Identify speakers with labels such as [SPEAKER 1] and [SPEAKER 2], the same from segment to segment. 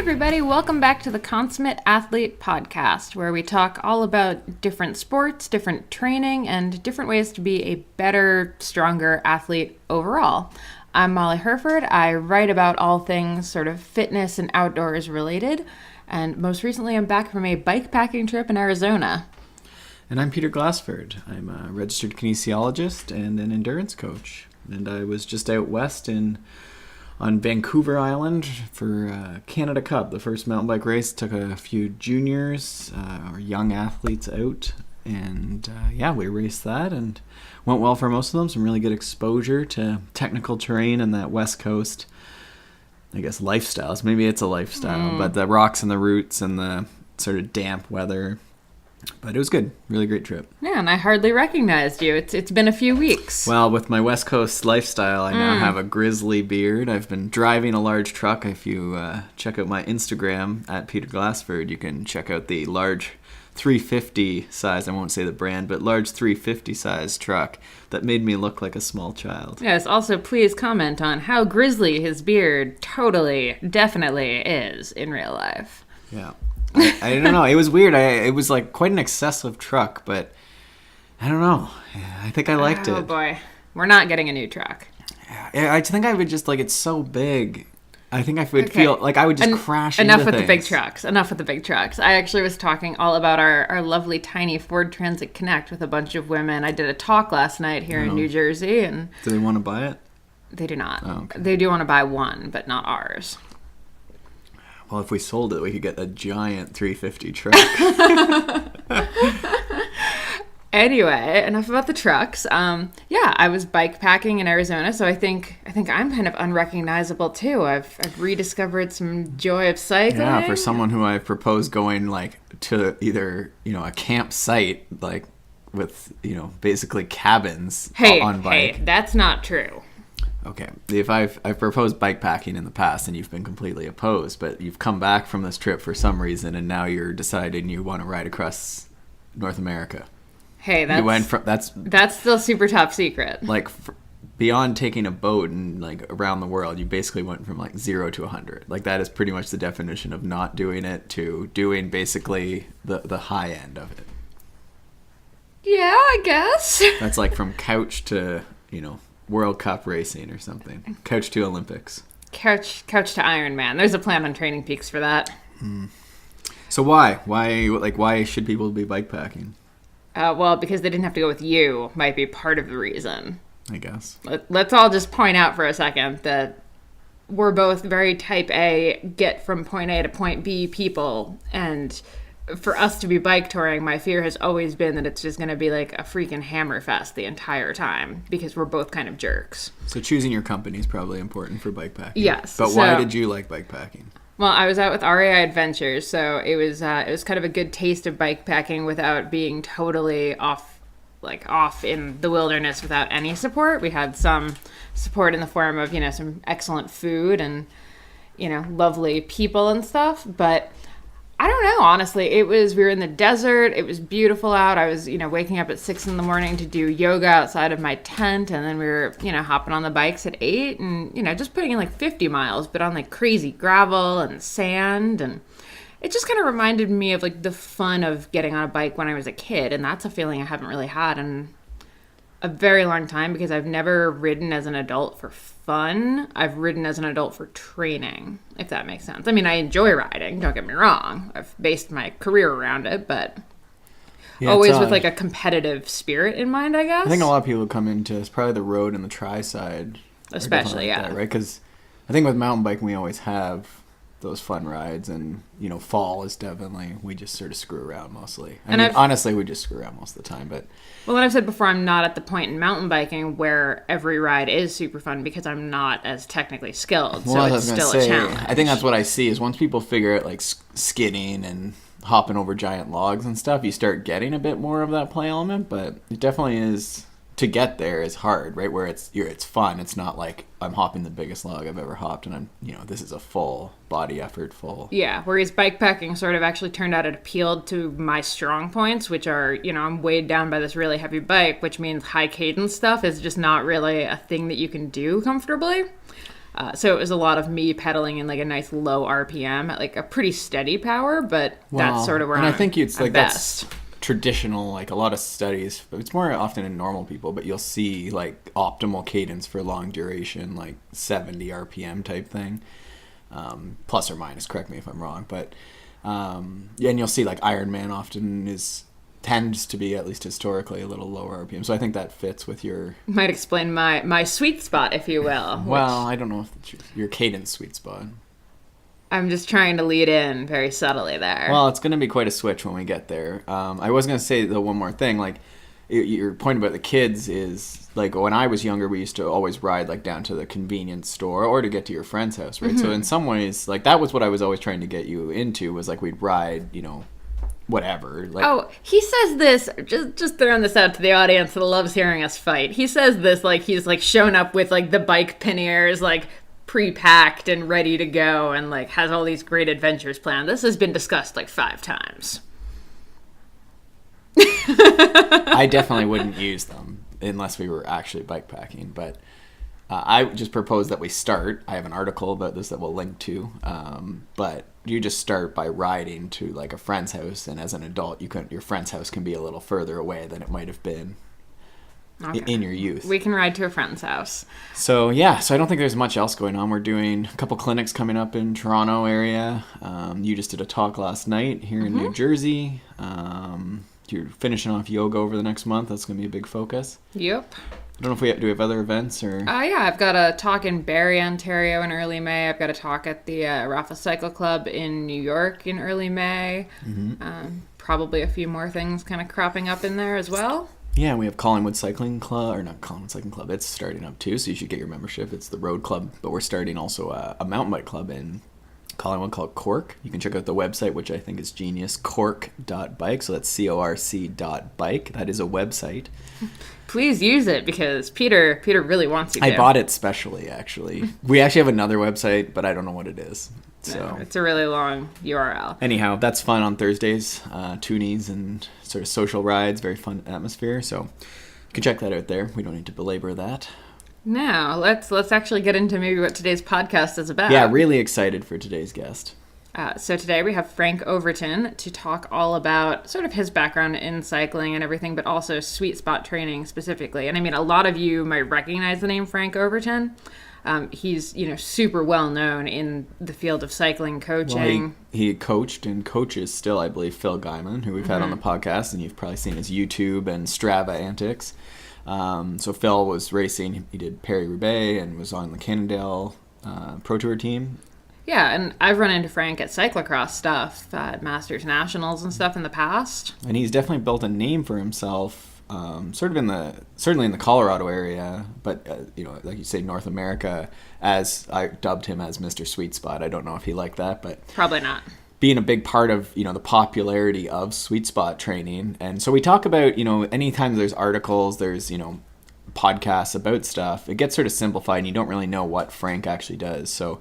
[SPEAKER 1] everybody, welcome back to the Consummate Athlete Podcast, where we talk all about different sports, different training, and different ways to be a better, stronger athlete overall. I'm Molly Herford. I write about all things sort of fitness and outdoors related, and most recently I'm back from a bike packing trip in Arizona.
[SPEAKER 2] And I'm Peter Glassford. I'm a registered kinesiologist and an endurance coach. And I was just out west on Vancouver Island for Canada Cup, the first mountain bike race. Took a few juniors or young athletes out, and we raced that and went well for most of them. Some really good exposure to technical terrain in that west coast, I guess, lifestyles. Maybe it's a lifestyle, but the rocks and the roots and the sort of damp weather. But it was good. Really great trip.
[SPEAKER 1] Yeah, and I hardly recognized you. It's been a few weeks.
[SPEAKER 2] Well, with my West Coast lifestyle, I now have a grizzly beard. I've been driving a large truck. If you check out my Instagram, at Peter Glassford, you can check out the large 350 size, I won't say the brand, but large 350 size truck that made me look like a small child.
[SPEAKER 1] Yes, also please comment on how grizzly his beard totally, definitely is in real life.
[SPEAKER 2] Yeah. I don't know. It was weird. It was like quite an excessive truck, but I don't know. I think I liked it.
[SPEAKER 1] Oh boy, we're not getting a new truck.
[SPEAKER 2] I think I would just it's so big. I think I would feel like I would just crash into
[SPEAKER 1] things. Enough with the big trucks. I actually was talking all about our lovely tiny Ford Transit Connect with a bunch of women. I did a talk last night here in New Jersey, and
[SPEAKER 2] do they want to buy it?
[SPEAKER 1] They do not.
[SPEAKER 2] Oh, okay. They
[SPEAKER 1] do want to buy one, but not ours.
[SPEAKER 2] Well, if we sold it, we could get a giant 350 truck.
[SPEAKER 1] Anyway, enough about the trucks. I was bike packing in Arizona, so I think I'm kind of unrecognizable too. I've rediscovered some joy of cycling.
[SPEAKER 2] Yeah, for someone who I've proposed going to either a campsite with basically cabins on bike.
[SPEAKER 1] Hey, that's not true.
[SPEAKER 2] Okay, if I've proposed bike packing in the past and you've been completely opposed, but you've come back from this trip for some reason and now you're deciding you want to ride across North America.
[SPEAKER 1] Hey, that's still super top secret.
[SPEAKER 2] Beyond taking a boat and around the world, you basically went from 0 to 100. That is pretty much the definition of not doing it to doing basically the high end of it.
[SPEAKER 1] Yeah, I guess.
[SPEAKER 2] That's from couch to World Cup racing or something. Couch to Olympics.
[SPEAKER 1] Couch to Ironman. There's a plan on Training Peaks for that.
[SPEAKER 2] So why should people be bike packing?
[SPEAKER 1] Well, because they didn't have to go with you might be part of the reason.
[SPEAKER 2] I guess.
[SPEAKER 1] Let's all just point out for a second that we're both very type A, get from point A to point B people, and for us to be bike touring, my fear has always been that it's just going to be a freaking hammer fest the entire time because we're both kind of jerks.
[SPEAKER 2] So choosing your company is probably important for bike packing.
[SPEAKER 1] Yes.
[SPEAKER 2] But why did you like bike packing?
[SPEAKER 1] Well, I was out with REI Adventures, so it was kind of a good taste of bike packing without being totally off in the wilderness without any support. We had some support in the form of, some excellent food and, lovely people and stuff, but I don't know, honestly. We were in the desert. It was beautiful out. I was, waking up at 6 a.m. to do yoga outside of my tent. And then we were, hopping on the bikes at 8 and, just putting in 50 miles, but on crazy gravel and sand. And it just kind of reminded me of the fun of getting on a bike when I was a kid. And that's a feeling I haven't really had in a very long time because I've never ridden as an adult for fun. I've ridden as an adult for training, if that makes sense. I mean, I enjoy riding, don't get me wrong. I've based my career around it, but always with a competitive spirit in mind, I guess.
[SPEAKER 2] I think a lot of people come into it's probably the road and the tri side.
[SPEAKER 1] Especially, yeah.
[SPEAKER 2] That, right? Because I think with mountain biking, we always have those fun rides, and fall is definitely, we just sort of screw around mostly. Honestly, we just screw around most of the time, but
[SPEAKER 1] well, and I've said before, I'm not at the point in mountain biking where every ride is super fun because I'm not as technically skilled, so it's still a challenge.
[SPEAKER 2] I think that's what I see is once people figure out skidding and hopping over giant logs and stuff, you start getting a bit more of that play element, but it definitely is. To get there is hard, right? Where it's fun. It's not I'm hopping the biggest log I've ever hopped, and this is a full body effort,
[SPEAKER 1] Yeah, whereas bike packing sort of actually turned out it appealed to my strong points, which are, I'm weighed down by this really heavy bike, which means high cadence stuff is just not really a thing that you can do comfortably. So it was a lot of me pedaling in like a nice low RPM at like a pretty steady power, but that's sort of where
[SPEAKER 2] I think it's like
[SPEAKER 1] best.
[SPEAKER 2] That's traditional, like a lot of studies. It's more often in normal people, but you'll see like optimal cadence for long duration, like 70 RPM type thing, plus or minus. Correct me if I'm wrong, but and you'll see like Ironman often tends to be, at least historically, a little lower RPM. So I think that fits with your...
[SPEAKER 1] Might explain my sweet spot, if you will.
[SPEAKER 2] Well, I don't know if it's your cadence sweet spot.
[SPEAKER 1] I'm just trying to lead in very subtly there.
[SPEAKER 2] Well, it's going to be quite a switch when we get there. I was going to say, though, one more thing. Like, your point about the kids is, like, when I was younger, we used to always ride, like, down to the convenience store or to get to your friend's house, right? Mm-hmm. So in some ways, like, that was what I was always trying to get you into, was, like, we'd ride, you know, whatever. Like,
[SPEAKER 1] oh, he says this, just throwing this out to the audience that loves hearing us fight. He says this like he's, like, shown up with, like, the bike panniers, like, pre-packed and ready to go, and like has all these great adventures planned. This has been discussed like 5 times.
[SPEAKER 2] I definitely wouldn't use them unless we were actually bike packing, but I just propose that we start. I have an article about this that we'll link to, but you just start by riding to like a friend's house, and as an adult, your friend's house can be a little further away than it might have been in your youth.
[SPEAKER 1] We can ride to a friend's house.
[SPEAKER 2] So I don't think there's much else going on. We're doing a couple clinics coming up in Toronto area. You just did a talk last night here in New Jersey. You're finishing off yoga over the next month. That's going to be a big focus.
[SPEAKER 1] Yep.
[SPEAKER 2] I don't know if we have other events or...
[SPEAKER 1] Yeah, I've got a talk in Barrie, Ontario in early May. I've got a talk at the Rafa Cycle Club in New York in early May. Probably a few more things kind of cropping up in there as well.
[SPEAKER 2] Yeah, we have Collingwood Cycling Club, or not Collingwood Cycling Club. It's starting up too, so you should get your membership. It's the road club, but we're starting also a mountain bike club in Collingwood called Cork. You can check out the website, which I think is genius, cork.bike. So that's corc.bike. That is a website.
[SPEAKER 1] Please use it, because Peter really wants you to.
[SPEAKER 2] I bought it specially, actually. We actually have another website, but I don't know what it is. So
[SPEAKER 1] it's a really long URL.
[SPEAKER 2] Anyhow, that's fun on Thursdays, toonies and sort of social rides, very fun atmosphere. So you can check that out there. We don't need to belabor that.
[SPEAKER 1] Now, let's actually get into maybe what today's podcast is about.
[SPEAKER 2] Yeah, really excited for today's guest.
[SPEAKER 1] So today we have Frank Overton to talk all about sort of his background in cycling and everything, but also sweet spot training specifically. And I mean, a lot of you might recognize the name Frank Overton. He's, super well known in the field of cycling coaching.
[SPEAKER 2] Well, he coached and coaches still, I believe, Phil Guyman, who we've had on the podcast, and you've probably seen his YouTube and Strava antics. So Phil was racing. He did Paris-Roubaix and was on the Cannondale Pro Tour team.
[SPEAKER 1] Yeah, and I've run into Frank at cyclocross stuff, at Masters Nationals and stuff in the past.
[SPEAKER 2] And he's definitely built a name for himself. Certainly in the Colorado area, but like you say, North America, as I dubbed him as Mr. Sweet Spot. I don't know if he liked that, but
[SPEAKER 1] probably not.
[SPEAKER 2] Being a big part of the popularity of sweet spot training, and so we talk about anytime there's articles, there's podcasts about stuff, it gets sort of simplified, and you don't really know what Frank actually does. So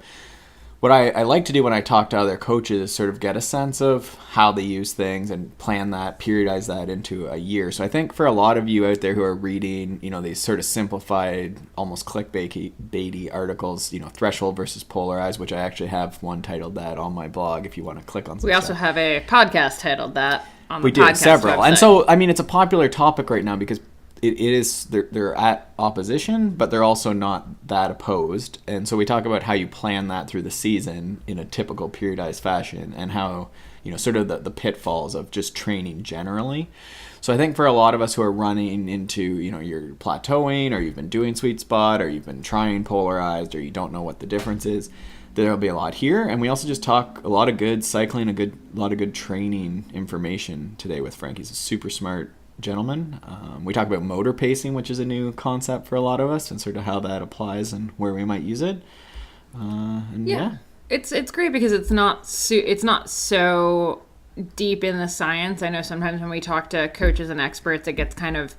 [SPEAKER 2] what I like to do when I talk to other coaches is sort of get a sense of how they use things and plan that, periodize that into a year. So I think for a lot of you out there who are reading, these sort of simplified, almost clickbaity articles, threshold versus polarized, which I actually have one titled that on my blog if you want to click on some
[SPEAKER 1] We also have a podcast titled that on the podcast
[SPEAKER 2] We do, several.
[SPEAKER 1] website.
[SPEAKER 2] And so, I mean, it's a popular topic right now because it is they're at opposition, but they're also not that opposed. And so we talk about how you plan that through the season in a typical periodized fashion, and how sort of the pitfalls of just training generally. So I think for a lot of us who are running into you're plateauing, or you've been doing sweet spot, or you've been trying polarized, or you don't know what the difference is, there'll be a lot here. And we also just talk a lot of good cycling, a lot of good training information today with Frank. He's a super smart gentleman. We talk about motor pacing, which is a new concept for a lot of us, and sort of how that applies and where we might use it.
[SPEAKER 1] It's great because it's not so deep in the science. I know sometimes when we talk to coaches and experts, it gets kind of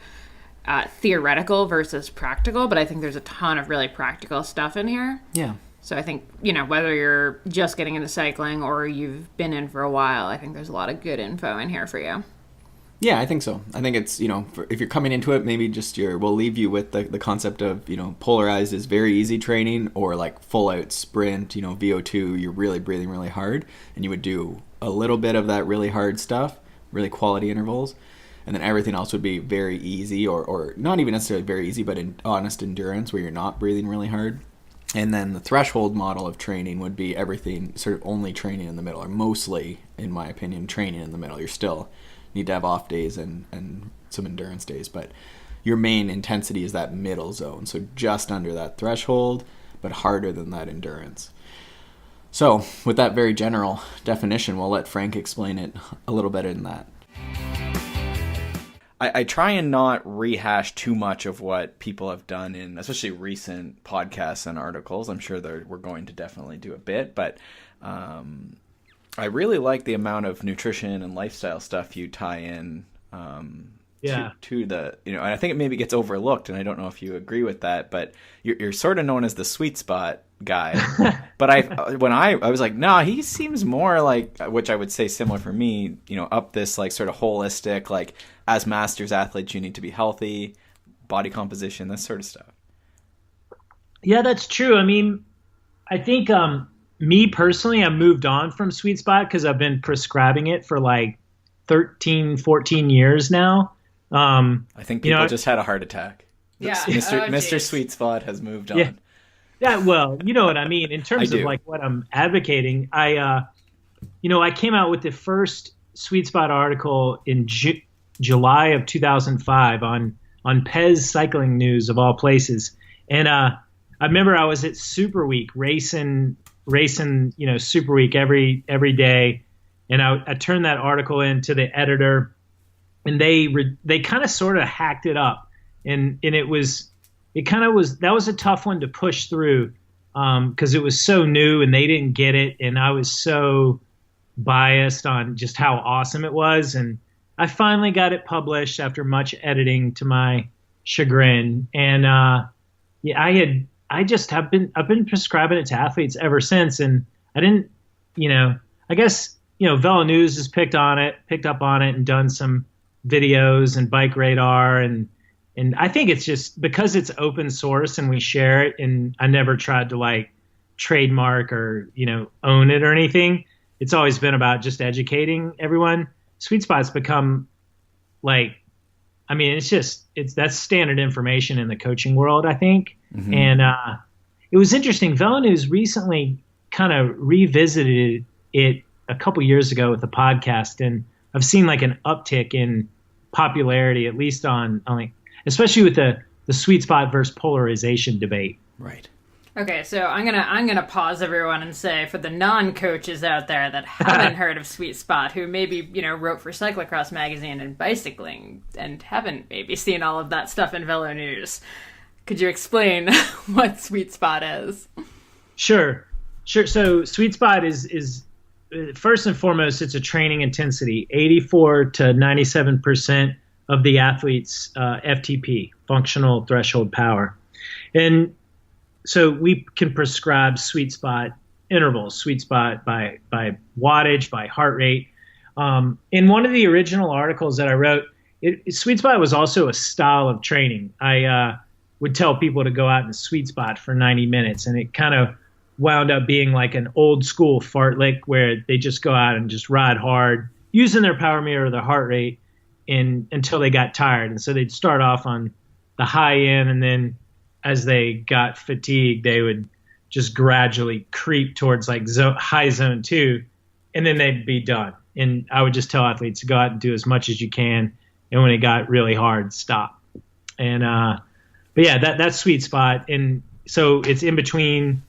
[SPEAKER 1] theoretical versus practical, but I think there's a ton of really practical stuff in here.
[SPEAKER 2] Yeah.
[SPEAKER 1] So I think, whether you're just getting into cycling or you've been in for a while, I think there's a lot of good info in here for you.
[SPEAKER 2] Yeah, I think so. I think it's, if you're coming into it, maybe just we'll leave you with the concept of, polarized is very easy training, or like full out sprint, VO2, you're really breathing really hard, and you would do a little bit of that really hard stuff, really quality intervals, and then everything else would be very easy, or not even necessarily very easy, but honest endurance where you're not breathing really hard. And then the threshold model of training would be everything sort of only training in the middle, or mostly, in my opinion, training in the middle. You're still need to have off days and some endurance days, but your main intensity is that middle zone, so just under that threshold, but harder than that endurance. So with that very general definition, we'll let Frank explain it a little better than that.
[SPEAKER 3] I try and not rehash too much of what people have done in especially recent podcasts and articles. I'm sure we're going to definitely do a bit, but I really like the amount of nutrition and lifestyle stuff you tie in to the, and I think it maybe gets overlooked, and I don't know if you agree with that, but you're sort of known as the sweet spot guy. But I was like, no, he seems more like, which I would say similar for me, up this like sort of holistic, like as masters athletes, you need to be healthy, body composition, this sort of stuff.
[SPEAKER 4] Yeah, that's true. I mean, I think, me personally, I've moved on from sweet spot because I've been prescribing it for like 13, 14 years now.
[SPEAKER 3] I think people just had a heart attack.
[SPEAKER 1] Yeah.
[SPEAKER 3] Mr. Sweet Spot has moved on.
[SPEAKER 4] Yeah, well, you know what I mean. In terms of like what I'm advocating, I came out with the first Sweet Spot article in July of 2005 on Pez Cycling News of all places. And I remember I was at Super Week racing, Super Week every day. And I turned that article in to the editor, and they kind of sort of hacked it up. And that was a tough one to push through, because it was so new and they didn't get it. And I was so biased on just how awesome it was. And I finally got it published after much editing to my chagrin. And, I've been prescribing it to athletes ever since. And I didn't, I guess, Velo News has picked up on it and done some videos, and Bike Radar. And I think it's just because it's open source and we share it, and I never tried to like trademark or, own it or anything. It's always been about just educating everyone. Sweet Spot's become like, that's standard information in the coaching world, I think. Mm-hmm. And it was interesting. Velo News recently kind of revisited it a couple years ago with a podcast, and I've seen like an uptick in popularity, at least on like, especially with the sweet spot versus polarization debate.
[SPEAKER 3] Right.
[SPEAKER 1] Okay, so I'm gonna pause everyone and say, for the non-coaches out there that haven't heard of Sweet Spot, who maybe wrote for Cyclocross magazine and bicycling and haven't maybe seen all of that stuff in Velo News, could you explain what Sweet Spot is? Sure.
[SPEAKER 4] So Sweet Spot is first and foremost, it's a training intensity, 84 to 97% of the athlete's FTP, functional threshold power, and so we can prescribe sweet spot intervals, sweet spot by wattage, by heart rate. In one of the original articles that I wrote, sweet spot was also a style of training. I would tell people to go out and sweet spot for 90 minutes, and it kind of wound up being like an old school fartlek where they just go out and just ride hard, using their power meter or their heart rate until they got tired. And so they'd start off on the high end, and then as they got fatigued, they would just gradually creep towards like high zone 2, and then they'd be done. And I would just tell athletes to go out and do as much as you can, and when it got really hard, stop. And but yeah, that's sweet spot. And so it's in between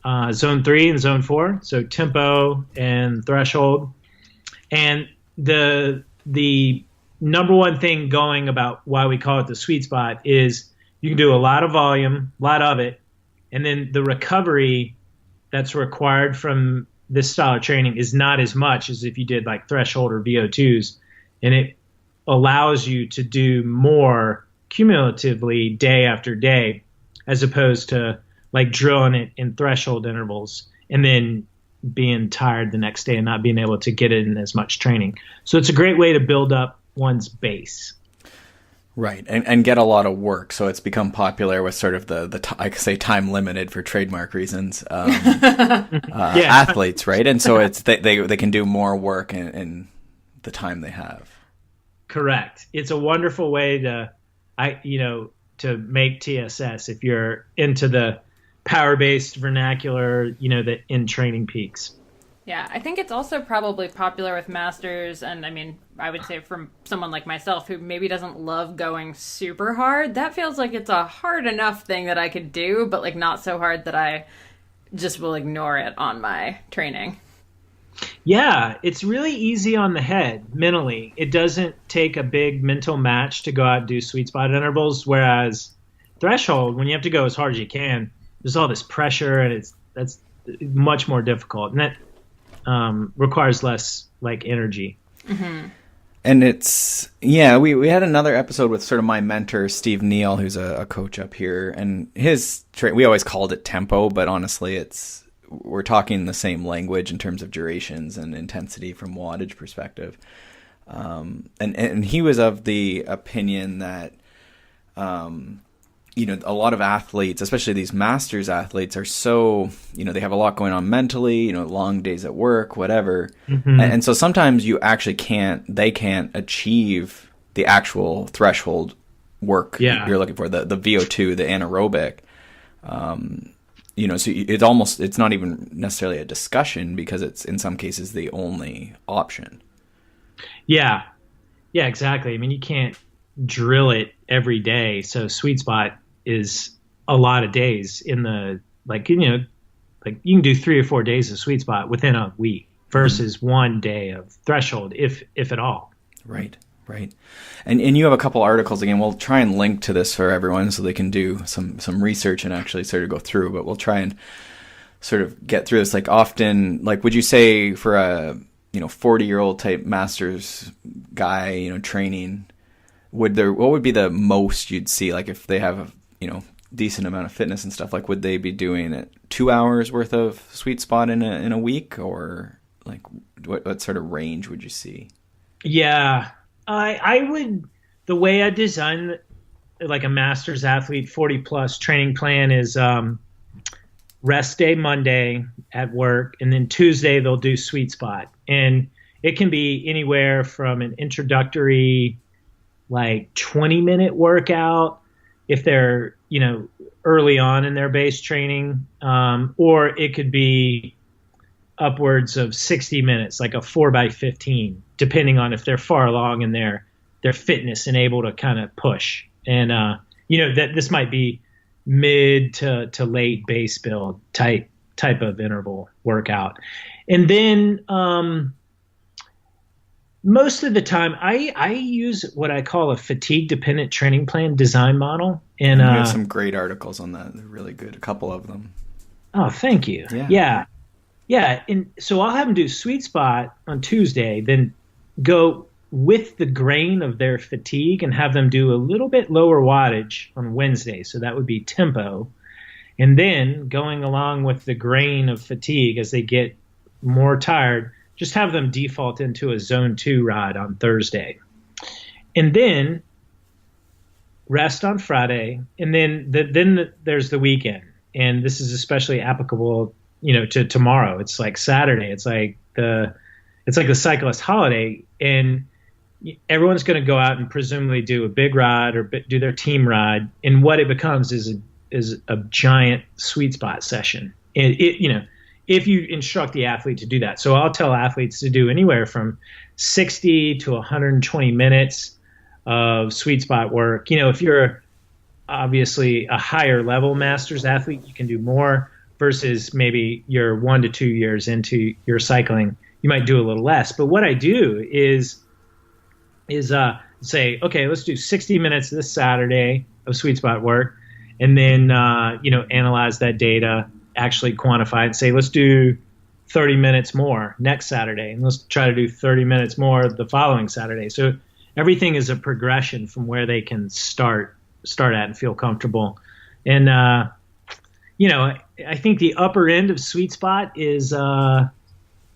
[SPEAKER 4] zone 3 and zone 4, so tempo and threshold. And the number one thing going about why we call it the sweet spot is you can do a lot of volume, a lot of it, and then the recovery that's required from this style of training is not as much as if you did like threshold or VO2s, and it allows you to do more cumulatively day after day, as opposed to like drilling it in threshold intervals and then being tired the next day and not being able to get in as much training. So it's a great way to build up one's base.
[SPEAKER 3] Right, and get a lot of work. So it's become popular with sort of I could say time limited for trademark reasons. Athletes, right? And so it's they can do more work in the time they have.
[SPEAKER 4] Correct. It's a wonderful way to make TSS if you're into the power-based vernacular, the in training peaks.
[SPEAKER 1] Yeah, I think it's also probably popular with masters, and I mean, I would say from someone like myself who maybe doesn't love going super hard, that feels like it's a hard enough thing that I could do, but like not so hard that I just will ignore it on my training.
[SPEAKER 4] Yeah, it's really easy on the head mentally. It doesn't take a big mental match to go out and do sweet spot intervals, whereas threshold, when you have to go as hard as you can, there's all this pressure, and that's much more difficult, and that requires less like energy.
[SPEAKER 1] Mm-hmm.
[SPEAKER 3] And it's, we had another episode with sort of my mentor, Steve Neal, who's a coach up here, and we always called it tempo, but honestly we're talking the same language in terms of durations and intensity from wattage perspective. And he was of the opinion that, a lot of athletes, especially these masters athletes, are so, they have a lot going on mentally, long days at work, whatever.
[SPEAKER 4] Mm-hmm.
[SPEAKER 3] And so sometimes they can't achieve the actual threshold work you're looking for, the VO2, the anaerobic. So it's not even necessarily a discussion because it's in some cases the only option.
[SPEAKER 4] Yeah, exactly. I mean, you can't drill it every day. So sweet spot is a lot of days in the, you can do 3 or 4 days of sweet spot within a week versus 1 day of threshold, if at all.
[SPEAKER 3] Right. And you have a couple articles. Again, we'll try and link to this for everyone so they can do some research and actually sort of go through, but we'll try and sort of get through this. Like often, would you say for a 40-year-old type masters guy, training, what would be the most you'd see? Like if they have a decent amount of fitness and stuff, would they be doing 2 hours worth of sweet spot in a week, or what sort of range would you see?
[SPEAKER 4] Yeah, I would. The way I design a master's athlete 40 plus training plan is rest day Monday at work, and then Tuesday they'll do sweet spot, and it can be anywhere from an introductory 20-minute workout if they're early on in their base training, or it could be upwards of 60 minutes, like a 4x15, depending on if they're far along in their fitness and able to kind of push. And that this might be mid to late base build type of interval workout. And then most of the time I use what I call a fatigue dependent training plan design model. And
[SPEAKER 3] you have some great articles on that. They're really good. A couple of them.
[SPEAKER 4] Oh, thank you. Yeah. And so I'll have them do sweet spot on Tuesday, then go with the grain of their fatigue and have them do a little bit lower wattage on Wednesday. So that would be tempo. And then going along with the grain of fatigue as they get more tired, just have them default into a zone 2 rod on Thursday. And then rest on Friday. And then there's the weekend. And this is especially applicable, to tomorrow. It's like Saturday. It's like the cyclist holiday. And everyone's going to go out and presumably do a big ride or do their team ride. And what it becomes is a giant sweet spot session. And if you instruct the athlete to do that. So I'll tell athletes to do anywhere from 60 to 120 minutes of sweet spot work. If you're obviously a higher level masters athlete, you can do more versus maybe you're 1 to 2 years into your cycling, you might do a little less. But what I do is say, okay, let's do 60 minutes this Saturday of sweet spot work, and then analyze that data, actually quantify it, and say, let's do 30 minutes more next Saturday, and let's try to do 30 minutes more the following Saturday. So everything is a progression from where they can start at and feel comfortable. And I think the upper end of sweet spot is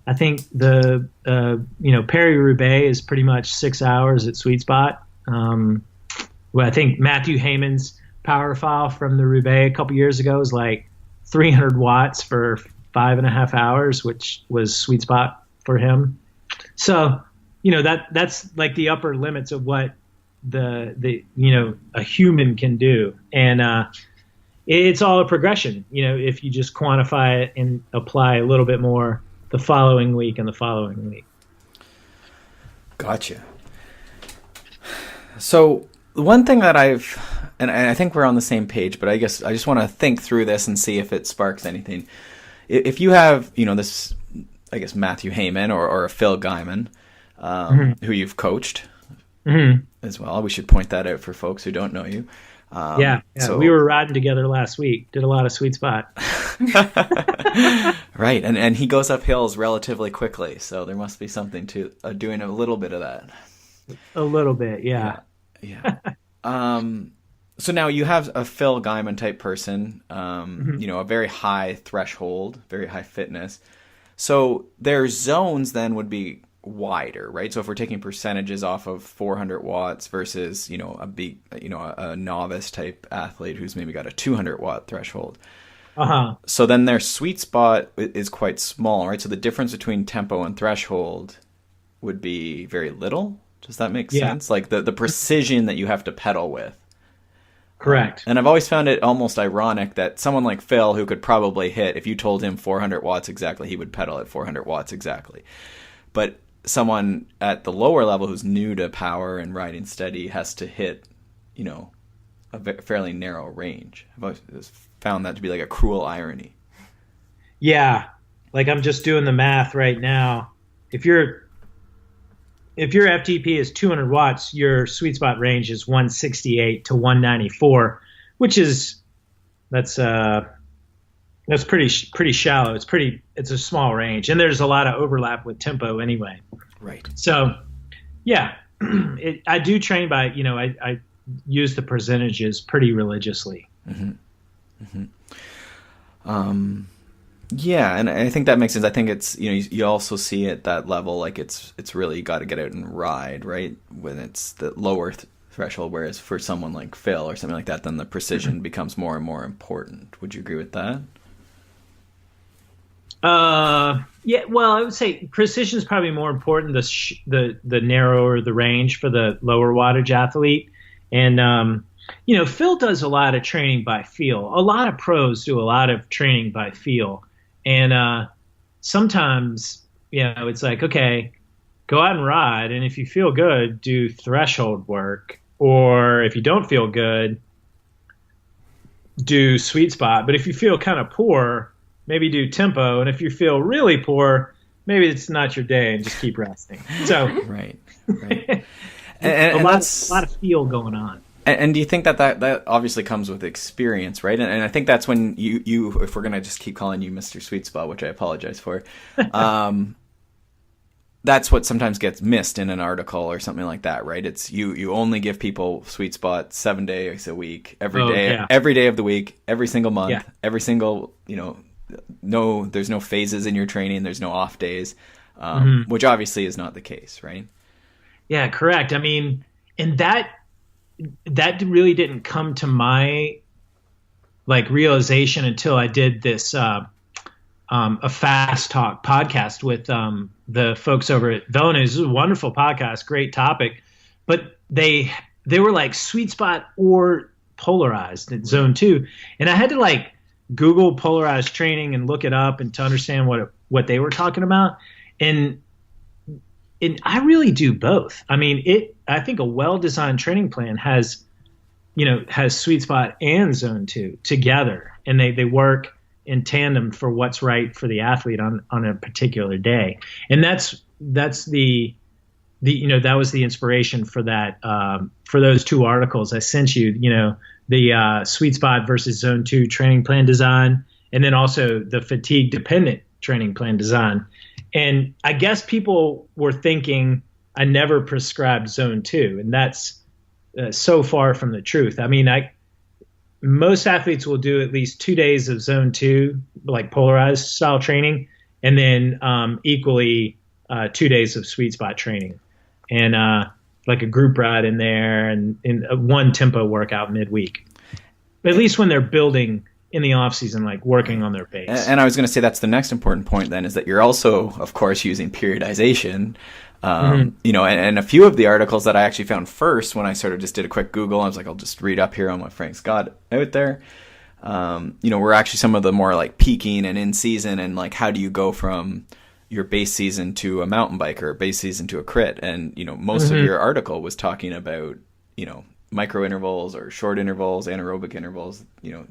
[SPEAKER 4] I think the Paris-Roubaix is pretty much 6 hours at sweet spot. Well, I think Matthew Heyman's power file from the Roubaix a couple years ago was like 300 watts for 5.5 hours, which was sweet spot for him. So, that's like the upper limits of what the a human can do. And it's all a progression, if you just quantify it and apply a little bit more the following week and the following week.
[SPEAKER 3] Gotcha. So one thing that and I think we're on the same page, but I guess I just want to think through this and see if it sparks anything. If you have, this, I guess, Matthew Heyman or a Phil Guyman, who you've coached as well. We should point that out for folks who don't know you.
[SPEAKER 4] So we were riding together last week. Did a lot of sweet spot.
[SPEAKER 3] Right, and he goes up hills relatively quickly, so there must be something to doing a little bit of that.
[SPEAKER 4] A little bit, yeah.
[SPEAKER 3] So now you have a Phil Guyman type person, a very high threshold, very high fitness. So their zones then would be wider, right? So if we're taking percentages off of 400 watts versus, a novice type athlete who's maybe got a 200 watt threshold. So then their sweet spot is quite small, right? So the difference between tempo and threshold would be very little. Does that make sense? Like the precision that you have to pedal with.
[SPEAKER 4] Correct.
[SPEAKER 3] And I've always found it almost ironic that someone like Phil, who could probably hit, if you told him 400 watts exactly, he would pedal at 400 watts exactly. But someone at the lower level who's new to power and riding steady has to hit, a fairly narrow range. I've always found that to be like a cruel irony.
[SPEAKER 4] Yeah. Like I'm just doing the math right now. If your FTP is 200 watts, your sweet spot range is 168 to 194, which is that's pretty shallow. It's a small range, and there's a lot of overlap with tempo anyway.
[SPEAKER 3] Right.
[SPEAKER 4] So, yeah, I do train by I use the percentages pretty religiously.
[SPEAKER 3] Yeah, and I think that makes sense. I think it's you also see at that level like it's really got to get out and ride, right? When it's the lower threshold, whereas for someone like Phil or something like that, then the precision becomes more and more important. Would you agree with that?
[SPEAKER 4] Yeah. Well, I would say precision is probably more important. The narrower the range for the lower wattage athlete, and Phil does a lot of training by feel. A lot of pros do a lot of training by feel. And sometimes, it's like, okay, go out and ride. And if you feel good, do threshold work. Or if you don't feel good, do sweet spot. But if you feel kind of poor, maybe do tempo. And if you feel really poor, maybe it's not your day and just keep resting. So
[SPEAKER 3] right. and
[SPEAKER 4] a lot of feel going on.
[SPEAKER 3] And do you think that obviously comes with experience, right? And I think that's when you if we're going to just keep calling you Mr. Sweet Spot, which I apologize for, that's what sometimes gets missed in an article or something like that, right? It's you only give people sweet spot 7 days a week, every day of the week, every single month, every single, there's no phases in your training, there's no off days, which obviously is not the case, right?
[SPEAKER 4] Yeah, correct. I mean, and that really didn't come to my realization until I did this a Fast Talk podcast with the folks over at Villeneuve. This is a wonderful podcast, great topic, but they were like sweet spot or polarized at zone 2, and I had to Google polarized training and look it up and to understand what they were talking about, and I really do both. I mean, I think a well-designed training plan has sweet spot and zone 2 together, and they work in tandem for what's right for the athlete on a particular day. And that was the inspiration for that, for those 2 articles I sent you, the sweet spot versus zone 2 training plan design, and then also the fatigue dependent training plan design. And I guess people were thinking I never prescribed zone 2, and that's so far from the truth. I mean, most athletes will do at least 2 days of zone 2, like polarized style training, and then equally 2 days of sweet spot training, and like a group ride in there, and one tempo workout midweek. At least when they're building in the off season, like working on their base.
[SPEAKER 3] And I was going to say that's the next important point then, is that you're also, of course, using periodization. You know, and a few of the articles that I actually found first when I sort of just did a quick Google, I was like, I'll just read up here on what Frank's got out there. You know, were actually some of the more like peaking and in season, and like how do you go from your base season to a mountain bike or a base season to a crit. And, you know, most of your article was talking about, you know, micro intervals or short intervals, anaerobic intervals, you know,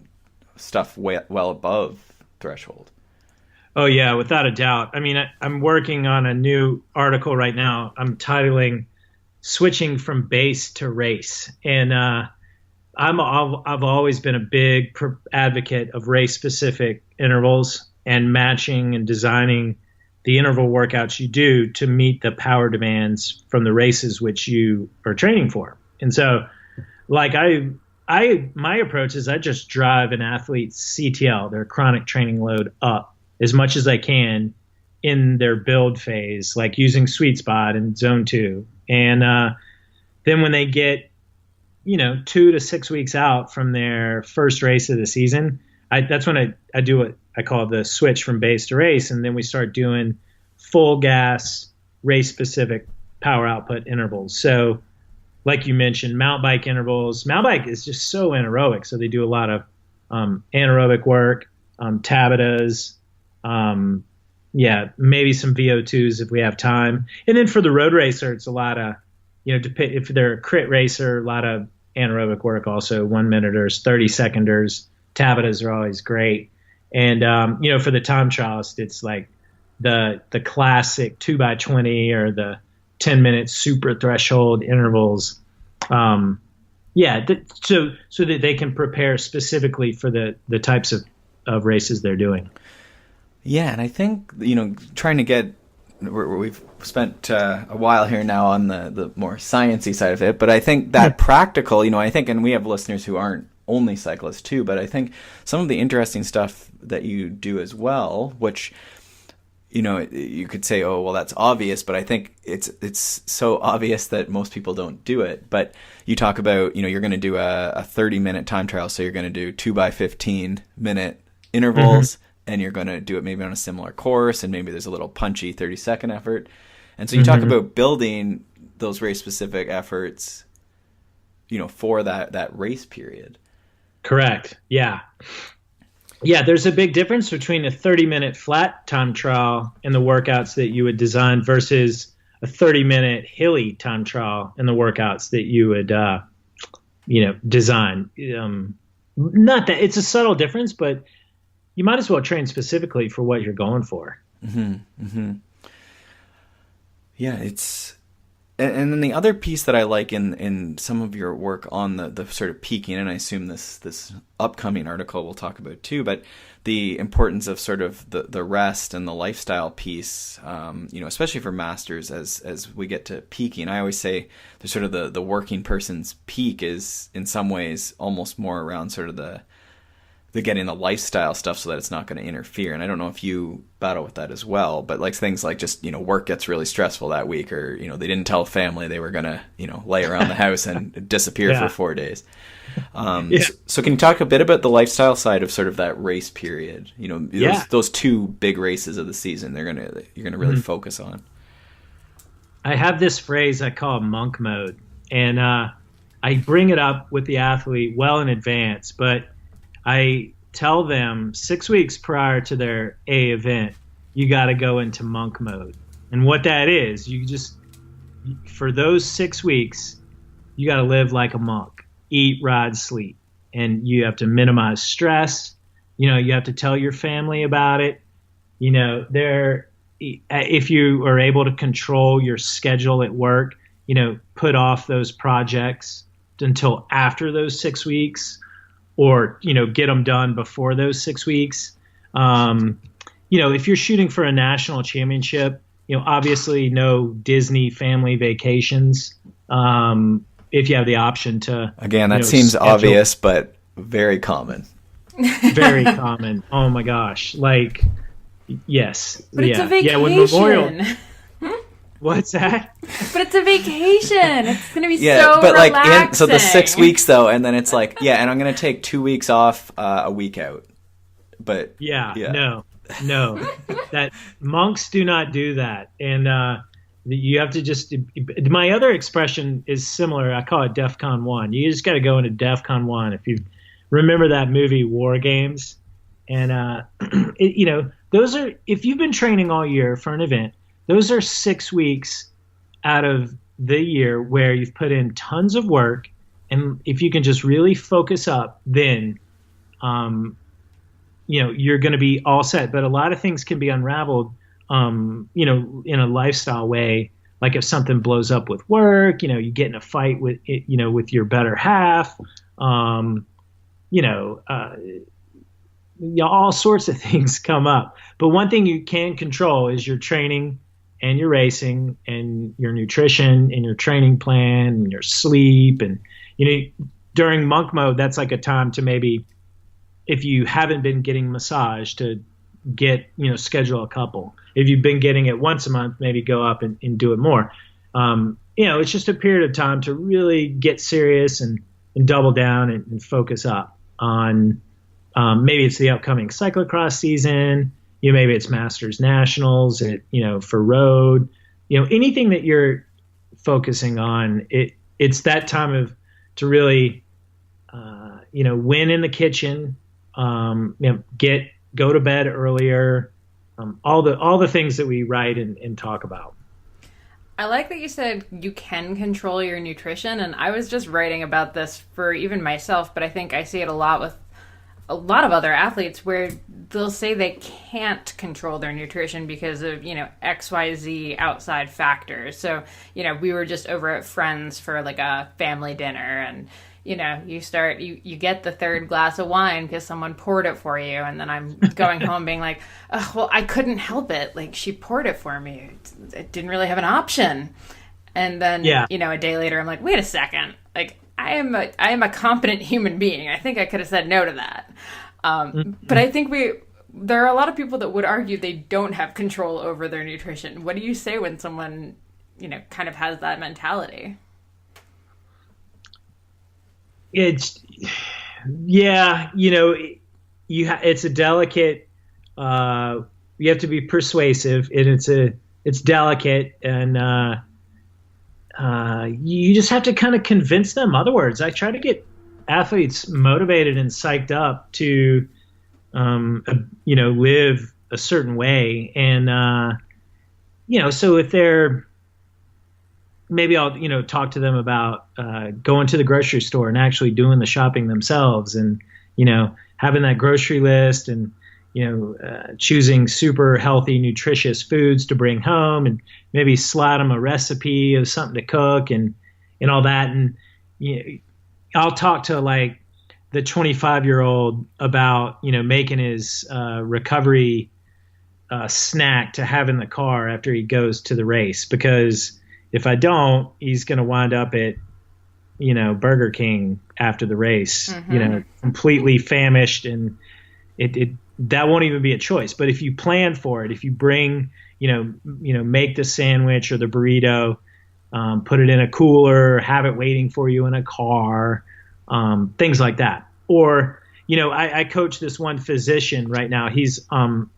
[SPEAKER 3] stuff well above threshold.
[SPEAKER 4] Oh, yeah, without a doubt. I mean, I'm working on a new article right now. I'm titling Switching from Base to Race. And I've always been a big advocate of race-specific intervals and matching and designing the interval workouts you do to meet the power demands from the races which you are training for. And so, like, my approach is I just drive an athlete's CTL, their chronic training load, up as much as I can in their build phase, like using sweet spot and zone 2. And then when they get, you know, 2 to 6 weeks out from their first race of the season, that's when I do what I call the switch from base to race. And then we start doing full gas race specific power output intervals. So like you mentioned, mountain bike intervals. Mountain bike is just so anaerobic. So they do a lot of anaerobic work, Tabatas, maybe some VO2s if we have time. And then for the road racer, it's a lot of, you know, if they're a crit racer, a lot of anaerobic work also, 1 minuters, 30 seconders. Tabatas are always great. And, you know, for the time trialist, it's like the classic 2x20 or the 10-minute super threshold intervals. So that they can prepare specifically for the types of races they're doing.
[SPEAKER 3] Yeah, and I think, you know, trying to get, we've spent a while here now on the more sciencey side of it, but I think that practical, you know, I think, and we have listeners who aren't only cyclists too, but I think some of the interesting stuff that you do as well, which, you know, you could say, oh, well, that's obvious, but I think it's so obvious that most people don't do it. But you talk about, you know, you're going to do a 30-minute time trial, so you're going to do 2x15-minute intervals, and you're going to do it maybe on a similar course, and maybe there's a little punchy 30-second effort. And so you talk about building those race-specific efforts, you know, for that race period.
[SPEAKER 4] Correct. Yeah. Yeah, there's a big difference between a 30-minute flat time trial and the workouts that you would design versus a 30-minute hilly time trial and the workouts that you would, design. Not that it's a subtle difference, but you might as well train specifically for what you're going for.
[SPEAKER 3] Yeah, it's... And then the other piece that I like in some of your work on the sort of peaking, and I assume this upcoming article we'll talk about too, but the importance of sort of the rest and the lifestyle piece, you know, especially for masters as we get to peaking. I always say the sort of the working person's peak is in some ways almost more around sort of the getting the lifestyle stuff so that it's not going to interfere. And I don't know if you battle with that as well, but like things like just, you know, work gets really stressful that week, or, you know, they didn't tell family they were going to, you know, lay around the house and disappear for 4 days. So can you talk a bit about the lifestyle side of sort of that race period? You know, those 2 big races of the season, you're going to really focus on.
[SPEAKER 4] I have this phrase I call monk mode, and I bring it up with the athlete well in advance, but I tell them 6 weeks prior to their A event, you got to go into monk mode. And what that is, for those 6 weeks, you got to live like a monk, eat, ride, sleep. And you have to minimize stress. You know, you have to tell your family about it. You know, if you are able to control your schedule at work, you know, put off those projects until after those 6 weeks. Or, you know, get them done before those 6 weeks. You know, if you're shooting for a national championship, you know, obviously no Disney family vacations. If you have the option to.
[SPEAKER 3] Again, that seems schedule. Obvious, but very common.
[SPEAKER 4] Very common. Oh my gosh. Like, Yes.
[SPEAKER 1] But it's a
[SPEAKER 4] Yeah,
[SPEAKER 1] vacation.
[SPEAKER 4] when Memorial. What's that?
[SPEAKER 1] But it's a vacation. It's gonna be
[SPEAKER 3] Yeah,
[SPEAKER 1] so
[SPEAKER 3] but
[SPEAKER 1] relaxing.
[SPEAKER 3] so the 6 weeks though, and then it's like, yeah, and I'm gonna take 2 weeks off, a week out. But
[SPEAKER 4] Yeah. No. That monks do not do that, and you have to just. My other expression is similar. I call it DEFCON 1. You just got to go into DEFCON 1 if you remember that movie War Games, and those are, if you've been training all year for an event, those are 6 weeks out of the year where you've put in tons of work, and if you can just really focus up, then you're going to be all set. But a lot of things can be unraveled, in a lifestyle way. Like if something blows up with work, you get in a fight with with your better half, all sorts of things come up. But one thing you can control is your training and your racing and your nutrition and your training plan and your sleep. And, during monk mode, that's like a time to maybe, if you haven't been getting massage, to get, schedule a couple. If you've been getting it once a month, maybe go up and do it more. It's just a period of time to really get serious and double down and focus up on, maybe it's the upcoming cyclocross season, maybe it's Masters Nationals, for road, anything that you're focusing on, it's that time to really, win in the kitchen, go to bed earlier, all the things that we write and talk about.
[SPEAKER 1] I like that you said you can control your nutrition, and I was just writing about this for even myself, but I think I see it a lot with a lot of other athletes where they'll say they can't control their nutrition because of, XYZ outside factors. So, we were just over at Friends for like a family dinner, and, you get the third glass of wine because someone poured it for you. And then I'm going home being like, oh, well, I couldn't help it. Like, she poured it for me. It didn't really have an option. And then, a day later, I'm like, wait a second. Like, I am a competent human being. I think I could have said no to that. But I think there are a lot of people that would argue they don't have control over their nutrition. What do you say when someone, kind of has that mentality?
[SPEAKER 4] It's a delicate. You have to be persuasive, and it's delicate, and you just have to kind of convince them. Other words, I try to get athletes motivated and psyched up to, live a certain way. And, so if they're, maybe I'll, talk to them about, going to the grocery store and actually doing the shopping themselves, and, having that grocery list, and, choosing super healthy, nutritious foods to bring home, and maybe slide them a recipe of something to cook and all that. And, I'll talk to like the 25-year-old about, making his recovery snack to have in the car after he goes to the race, because if I don't, he's going to wind up at, Burger King after the race, completely famished, and that won't even be a choice. But if you plan for it, if you bring, make the sandwich or the burrito, put it in a cooler, have it waiting for you in a car, things like that. Or, I coach this one physician right now. He's on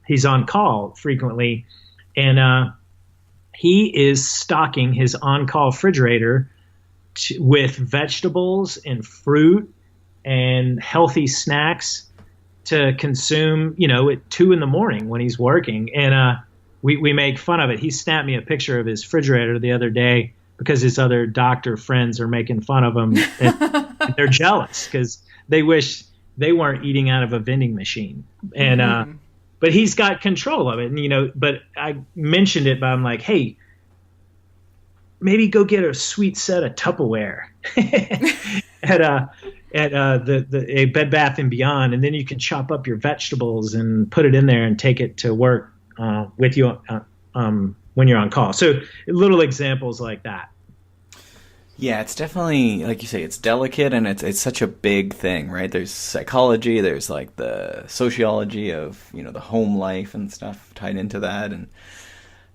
[SPEAKER 4] call frequently, and he is stocking his on-call refrigerator with vegetables and fruit and healthy snacks to consume, at 2 a.m. when he's working. And we make fun of it. He snapped me a picture of his refrigerator the other day because his other doctor friends are making fun of him. And they're jealous because they wish they weren't eating out of a vending machine. And but he's got control of it. And, but I mentioned it, but I'm like, hey, maybe go get a sweet set of Tupperware at a Bed Bath and Beyond, and then you can chop up your vegetables and put it in there and take it to work with you when you're on call. So little examples like that.
[SPEAKER 3] Yeah, it's definitely, like you say, it's delicate, and it's such a big thing, right? There's psychology, there's like the sociology of, the home life and stuff tied into that, and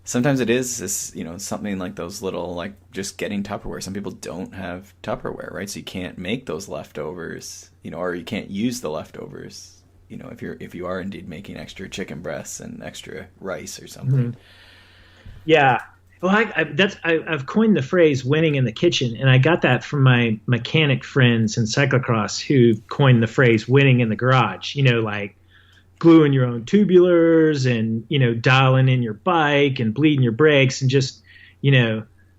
[SPEAKER 3] sometimes it is this, something like those little, like just getting Tupperware. Some people don't have Tupperware, right? So you can't make those leftovers, or you can't use the leftovers, if you are indeed making extra chicken breasts and extra rice or something.
[SPEAKER 4] Mm-hmm. Yeah. Well, I've coined the phrase "winning in the kitchen," and I got that from my mechanic friends in cyclocross who coined the phrase "winning in the garage." Like gluing your own tubulars and dialing in your bike and bleeding your brakes and just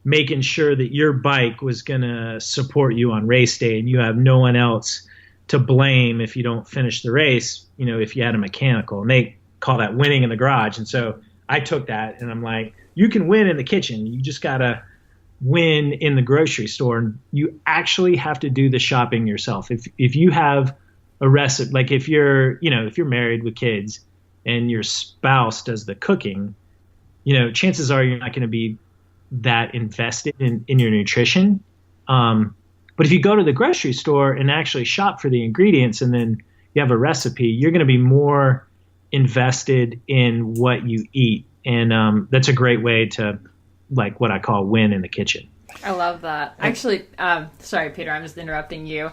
[SPEAKER 4] making sure that your bike was gonna support you on race day and you have no one else to blame if you don't finish the race. If you had a mechanical, and they call that winning in the garage. And so I took that and I'm like, you can win in the kitchen. You just got to win in the grocery store. And you actually have to do the shopping yourself. If you have a recipe, like if you're married with kids and your spouse does the cooking, chances are you're not going to be that invested in your nutrition. But if you go to the grocery store and actually shop for the ingredients and then you have a recipe, you're going to be more invested in what you eat. And that's a great way to, like, what I call win in the kitchen.
[SPEAKER 1] I love that. Actually, sorry, Peter, I'm just interrupting you.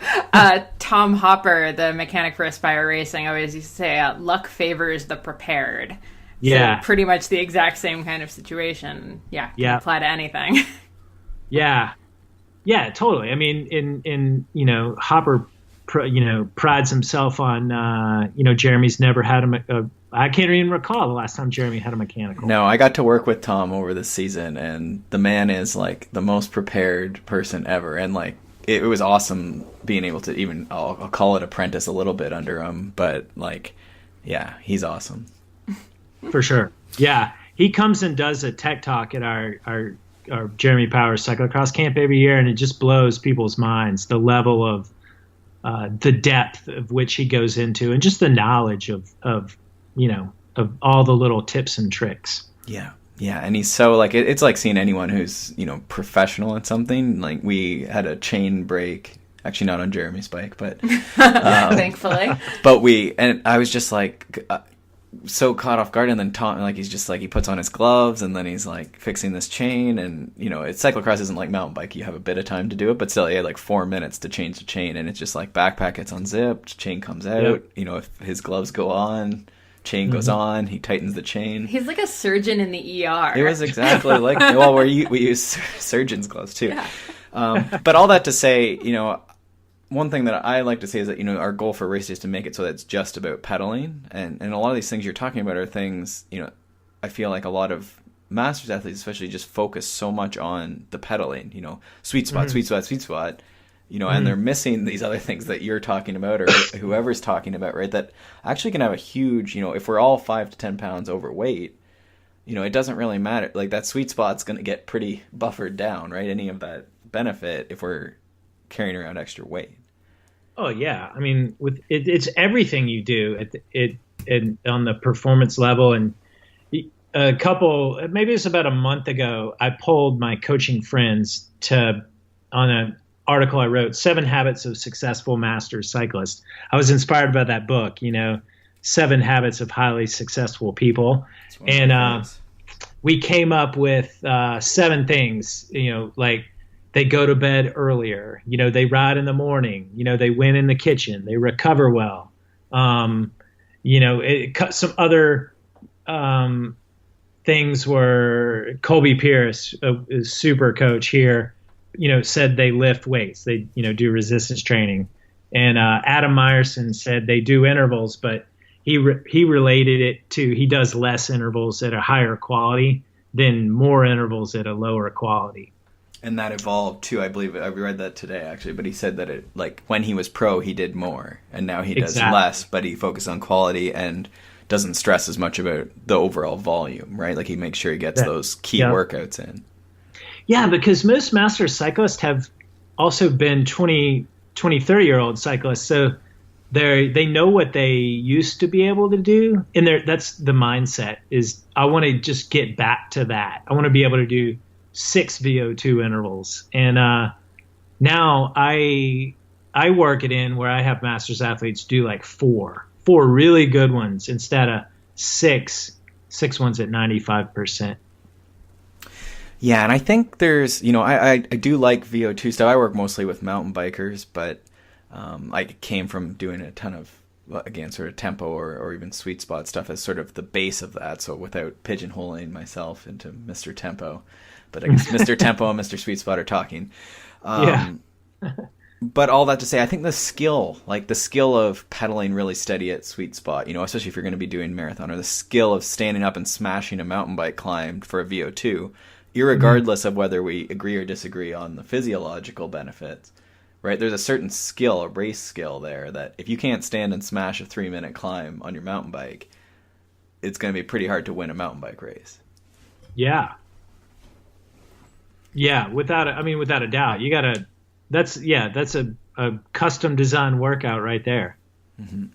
[SPEAKER 1] Tom Hopper, the mechanic for Aspire Racing, always used to say, luck favors the prepared.
[SPEAKER 4] Yeah.
[SPEAKER 1] So pretty much the exact same kind of situation. Yeah. Can apply to anything.
[SPEAKER 4] Yeah. Yeah, totally. I mean, in Hopper, prides himself on, Jeremy's never had I can't even recall the last time Jeremy had a mechanical.
[SPEAKER 3] No, I got to work with Tom over this season, and the man is like the most prepared person ever. And like it was awesome being able to even, I'll call it apprentice a little bit under him, but like, yeah, he's awesome.
[SPEAKER 4] For sure. Yeah. He comes and does a tech talk at our Jeremy Powers cyclocross camp every year, and it just blows people's minds, the level of the depth of which he goes into and just the knowledge of all the little tips and tricks.
[SPEAKER 3] Yeah. Yeah. And he's so like, it's like seeing anyone who's, professional at something. Like we had a chain break, actually not on Jeremy's bike, but
[SPEAKER 1] thankfully,
[SPEAKER 3] and I was just like, so caught off guard. And then Tom, like, he's just like, he puts on his gloves and then he's like fixing this chain. And, cyclocross isn't like mountain bike. You have a bit of time to do it, but still he had like 4 minutes to change the chain. And it's just like backpack gets unzipped, chain comes out,
[SPEAKER 4] Yep.
[SPEAKER 3] If his gloves go on, chain goes on, he tightens the chain.
[SPEAKER 1] He's like a surgeon in the ER.
[SPEAKER 3] It was exactly like, well, we use surgeon's gloves too. Yeah. But all that to say, one thing that I like to say is that, our goal for race is to make it so that it's just about pedaling. And a lot of these things you're talking about are things, I feel like a lot of masters athletes especially just focus so much on the pedaling, sweet spot, sweet spot, sweet spot. And they're missing these other things that you're talking about or whoever's talking about, right? That actually can have a huge, if we're all 5 to 10 pounds overweight, it doesn't really matter. Like that sweet spot's going to get pretty buffered down, right? Any of that benefit if we're carrying around extra weight.
[SPEAKER 4] Oh yeah. I mean, it's everything you do on the performance level. And maybe it's about a month ago, I polled my coaching friends on an article I wrote, 7 Habits of Successful Master Cyclists. I was inspired by that book, 7 Habits of Highly Successful People. And we came up with 7 things, like they go to bed earlier, they ride in the morning, they win in the kitchen, they recover well. Some other things were Colby Pierce, a super coach here, said they lift weights, they, do resistance training. And Adam Meyerson said they do intervals, but he related it to he does less intervals at a higher quality than more intervals at a lower quality.
[SPEAKER 3] And that evolved too, I believe. I read that today actually, but he said that it like when he was pro, he did more, and now he does less, but he focused on quality and doesn't stress as much about the overall volume, right? Like he makes sure he gets those key workouts in. Yeah,
[SPEAKER 4] because most master cyclists have also been 20, 30-year-old cyclists. So they know what they used to be able to do. And that's the mindset is I want to just get back to that. I want to be able to do 6 VO2 intervals. And now I work it in where I have masters athletes do like four really good ones instead of six ones at 95%.
[SPEAKER 3] Yeah, and I think there's, I do like VO2 stuff. I work mostly with mountain bikers, but I came from doing a ton of, again, sort of tempo or even sweet spot stuff as sort of the base of that. So without pigeonholing myself into Mr. Tempo, but I guess Mr. Tempo and Mr. Sweet Spot are talking.
[SPEAKER 4] Yeah.
[SPEAKER 3] But all that to say, I think the skill of pedaling really steady at sweet spot, especially if you're going to be doing marathon, or the skill of standing up and smashing a mountain bike climb for a VO2, irregardless of whether we agree or disagree on the physiological benefits, right? There's a certain skill, a race skill there, that if you can't stand and smash a 3-minute climb on your mountain bike, it's going to be pretty hard to win a mountain bike race.
[SPEAKER 4] Yeah. Yeah, without a doubt. You gotta. That's a custom design workout right there.
[SPEAKER 3] Mm-hmm.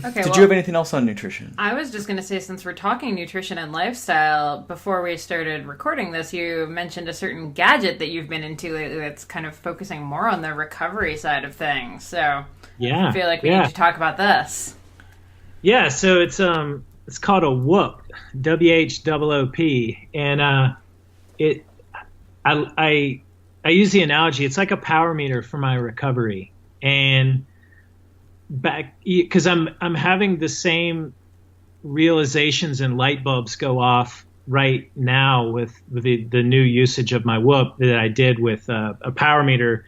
[SPEAKER 1] Okay,
[SPEAKER 3] Did you have anything else on nutrition?
[SPEAKER 1] I was just going to say, since we're talking nutrition and lifestyle, before we started recording this, you mentioned a certain gadget that you've been into lately that's kind of focusing more on the recovery side of things. So
[SPEAKER 4] yeah,
[SPEAKER 1] I feel like we need to talk about this.
[SPEAKER 4] Yeah, so it's called a Whoop, WHOOP, and I use the analogy. It's like a power meter for my recovery, and because I'm having the same realizations and light bulbs go off right now with the new usage of my Whoop that I did with a power meter,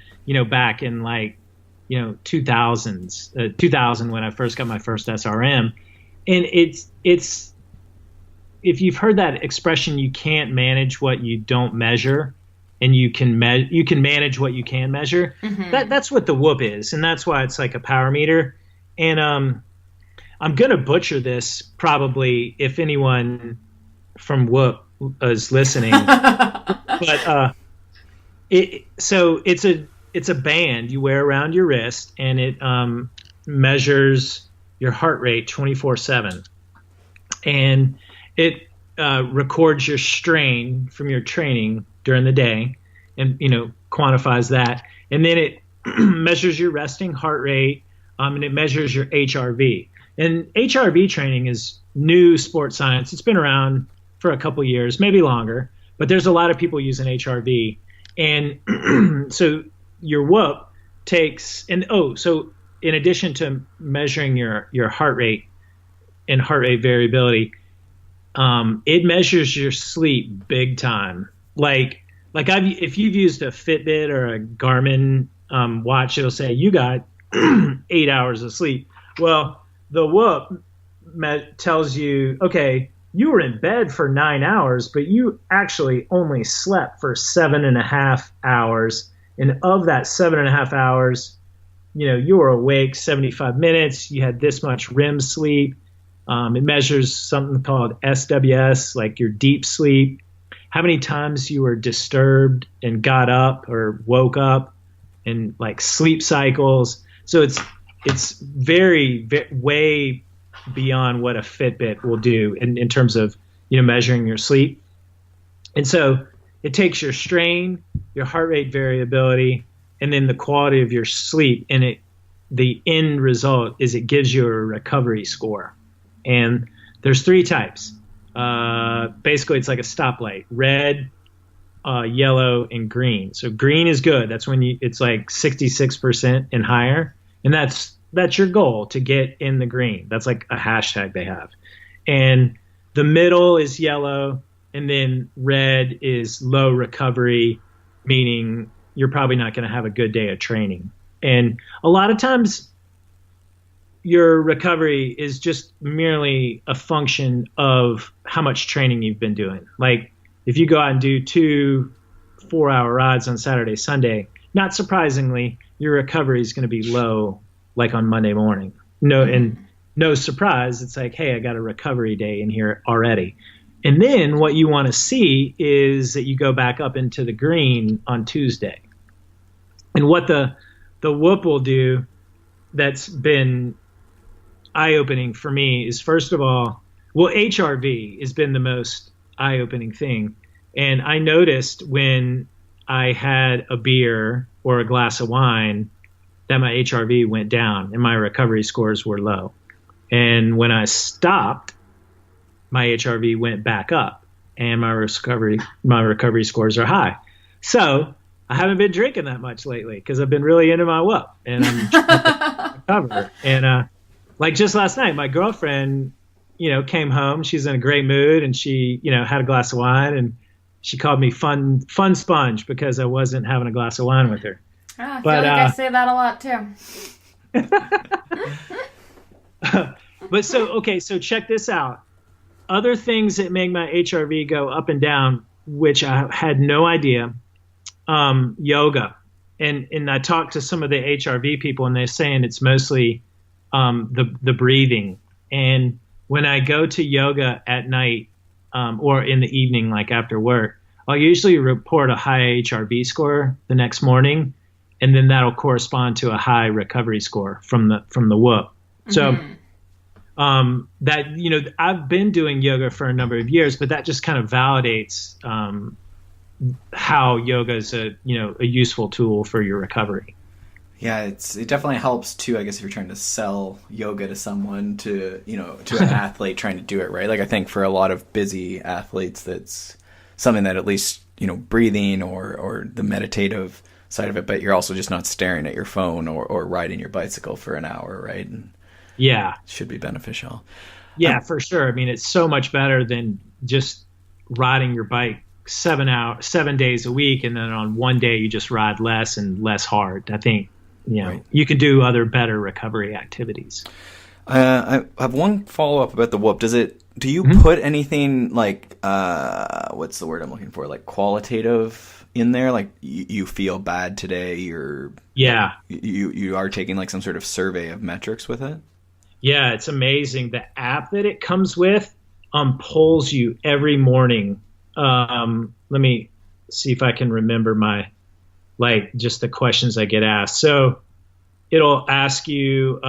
[SPEAKER 4] back in 2000 when I first got my first SRM. And it's if you've heard that expression, you can't manage what you don't measure, and you can manage what you can measure. Mm-hmm. That's what the Whoop is, and that's why it's like a power meter. And I'm gonna butcher this probably if anyone from Whoop is listening, but it's a band you wear around your wrist, and it measures your heart rate 24/7, and it records your strain from your training during the day, and quantifies that, and then it measures your resting heart rate, and it measures your HRV. And HRV training is new sports science. It's been around for a couple years, maybe longer, but there's a lot of people using HRV, and so your Whoop takes so in addition to measuring your heart rate and heart rate variability, it measures your sleep big time. If you've used a Fitbit or a Garmin watch, it'll say you got 8 hours of sleep. Well, the Whoop tells you, okay, you were in bed for 9 hours, but you actually only slept for 7.5 hours. And of that 7.5 hours, you were awake 75 minutes. You had this much REM sleep. It measures something called SWS, like your deep sleep, how many times you were disturbed and got up or woke up, and like sleep cycles. So it's very way beyond what a Fitbit will do in terms of measuring your sleep. And so it takes your strain, your heart rate variability, and then the quality of your sleep, and the end result is it gives you a recovery score. And there's 3 types. Basically, it's like a stoplight: red, yellow, and green. So green is good. That's when it's like 66% and higher, and that's your goal, to get in the green. That's like a hashtag they have. And the middle is yellow, and then red is low recovery, meaning you're probably not going to have a good day of training. And a lot of times your recovery is just merely a function of how much training you've been doing. Like if you go out and do 2 4-hour rides on Saturday, Sunday, not surprisingly, your recovery is going to be low, like on Monday morning. And no surprise, it's like, hey, I got a recovery day in here already. And then what you want to see is that you go back up into the green on Tuesday. And what the Whoop will do that's been eye-opening for me is, first of all, HRV has been the most eye-opening thing. And I noticed when I had a beer or a glass of wine, that my HRV went down and my recovery scores were low. And when I stopped, my HRV went back up and my recovery scores are high. So I haven't been drinking that much lately because I've been really into my whoop and I'm trying to recover. And like just last night, my girlfriend, came home. She's in a great mood and she, had a glass of wine and she called me fun sponge because I wasn't having a glass of wine with her.
[SPEAKER 1] I feel like I say that a lot too.
[SPEAKER 4] But so check this out. Other things that make my HRV go up and down, which I had no idea, yoga. And I talked to some of the HRV people and they're saying it's mostly the breathing. And when I go to yoga at night or in the evening, like after work, I'll usually report a high HRV score the next morning, and then that'll correspond to a high recovery score from the whoop. So that I've been doing yoga for a number of years, but that just kind of validates how yoga is a useful tool for your recovery.
[SPEAKER 3] Yeah, it definitely helps too, I guess, if you're trying to sell yoga to someone, to an athlete trying to do it right. Like I think for a lot of busy athletes, that's something that at least, breathing or the meditative side of it, but you're also just not staring at your phone or riding your bicycle for an hour, right? And
[SPEAKER 4] yeah,
[SPEAKER 3] it should be beneficial.
[SPEAKER 4] Yeah, for sure. I mean, it's so much better than just riding your bike 7 days a week, and then on one day you just ride less and less hard. I think right. You can do other better recovery activities.
[SPEAKER 3] I have one follow up about the whoop. Do you put anything like what's the word I'm looking for? Like qualitative in there? Like you feel bad today? You are taking like some sort of survey of metrics with it?
[SPEAKER 4] Yeah, it's amazing. The app that it comes with polls you every morning. Let me see if I can remember just the questions I get asked. So it'll ask you,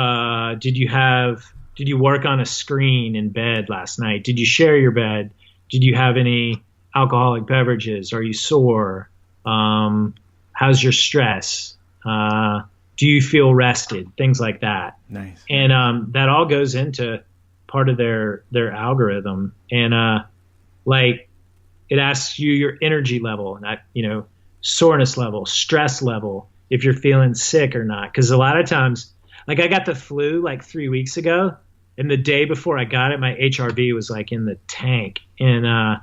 [SPEAKER 4] did you work on a screen in bed last night? Did you share your bed? Did you have any alcoholic beverages? Are you sore? How's your stress? Do you feel rested? Things like that.
[SPEAKER 3] Nice.
[SPEAKER 4] And that all goes into part of their algorithm. And it asks you your energy level, and soreness level, stress level, if you're feeling sick or not. Because a lot of times, like I got the flu like 3 weeks ago, and the day before I got it, my HRV was like in the tank. And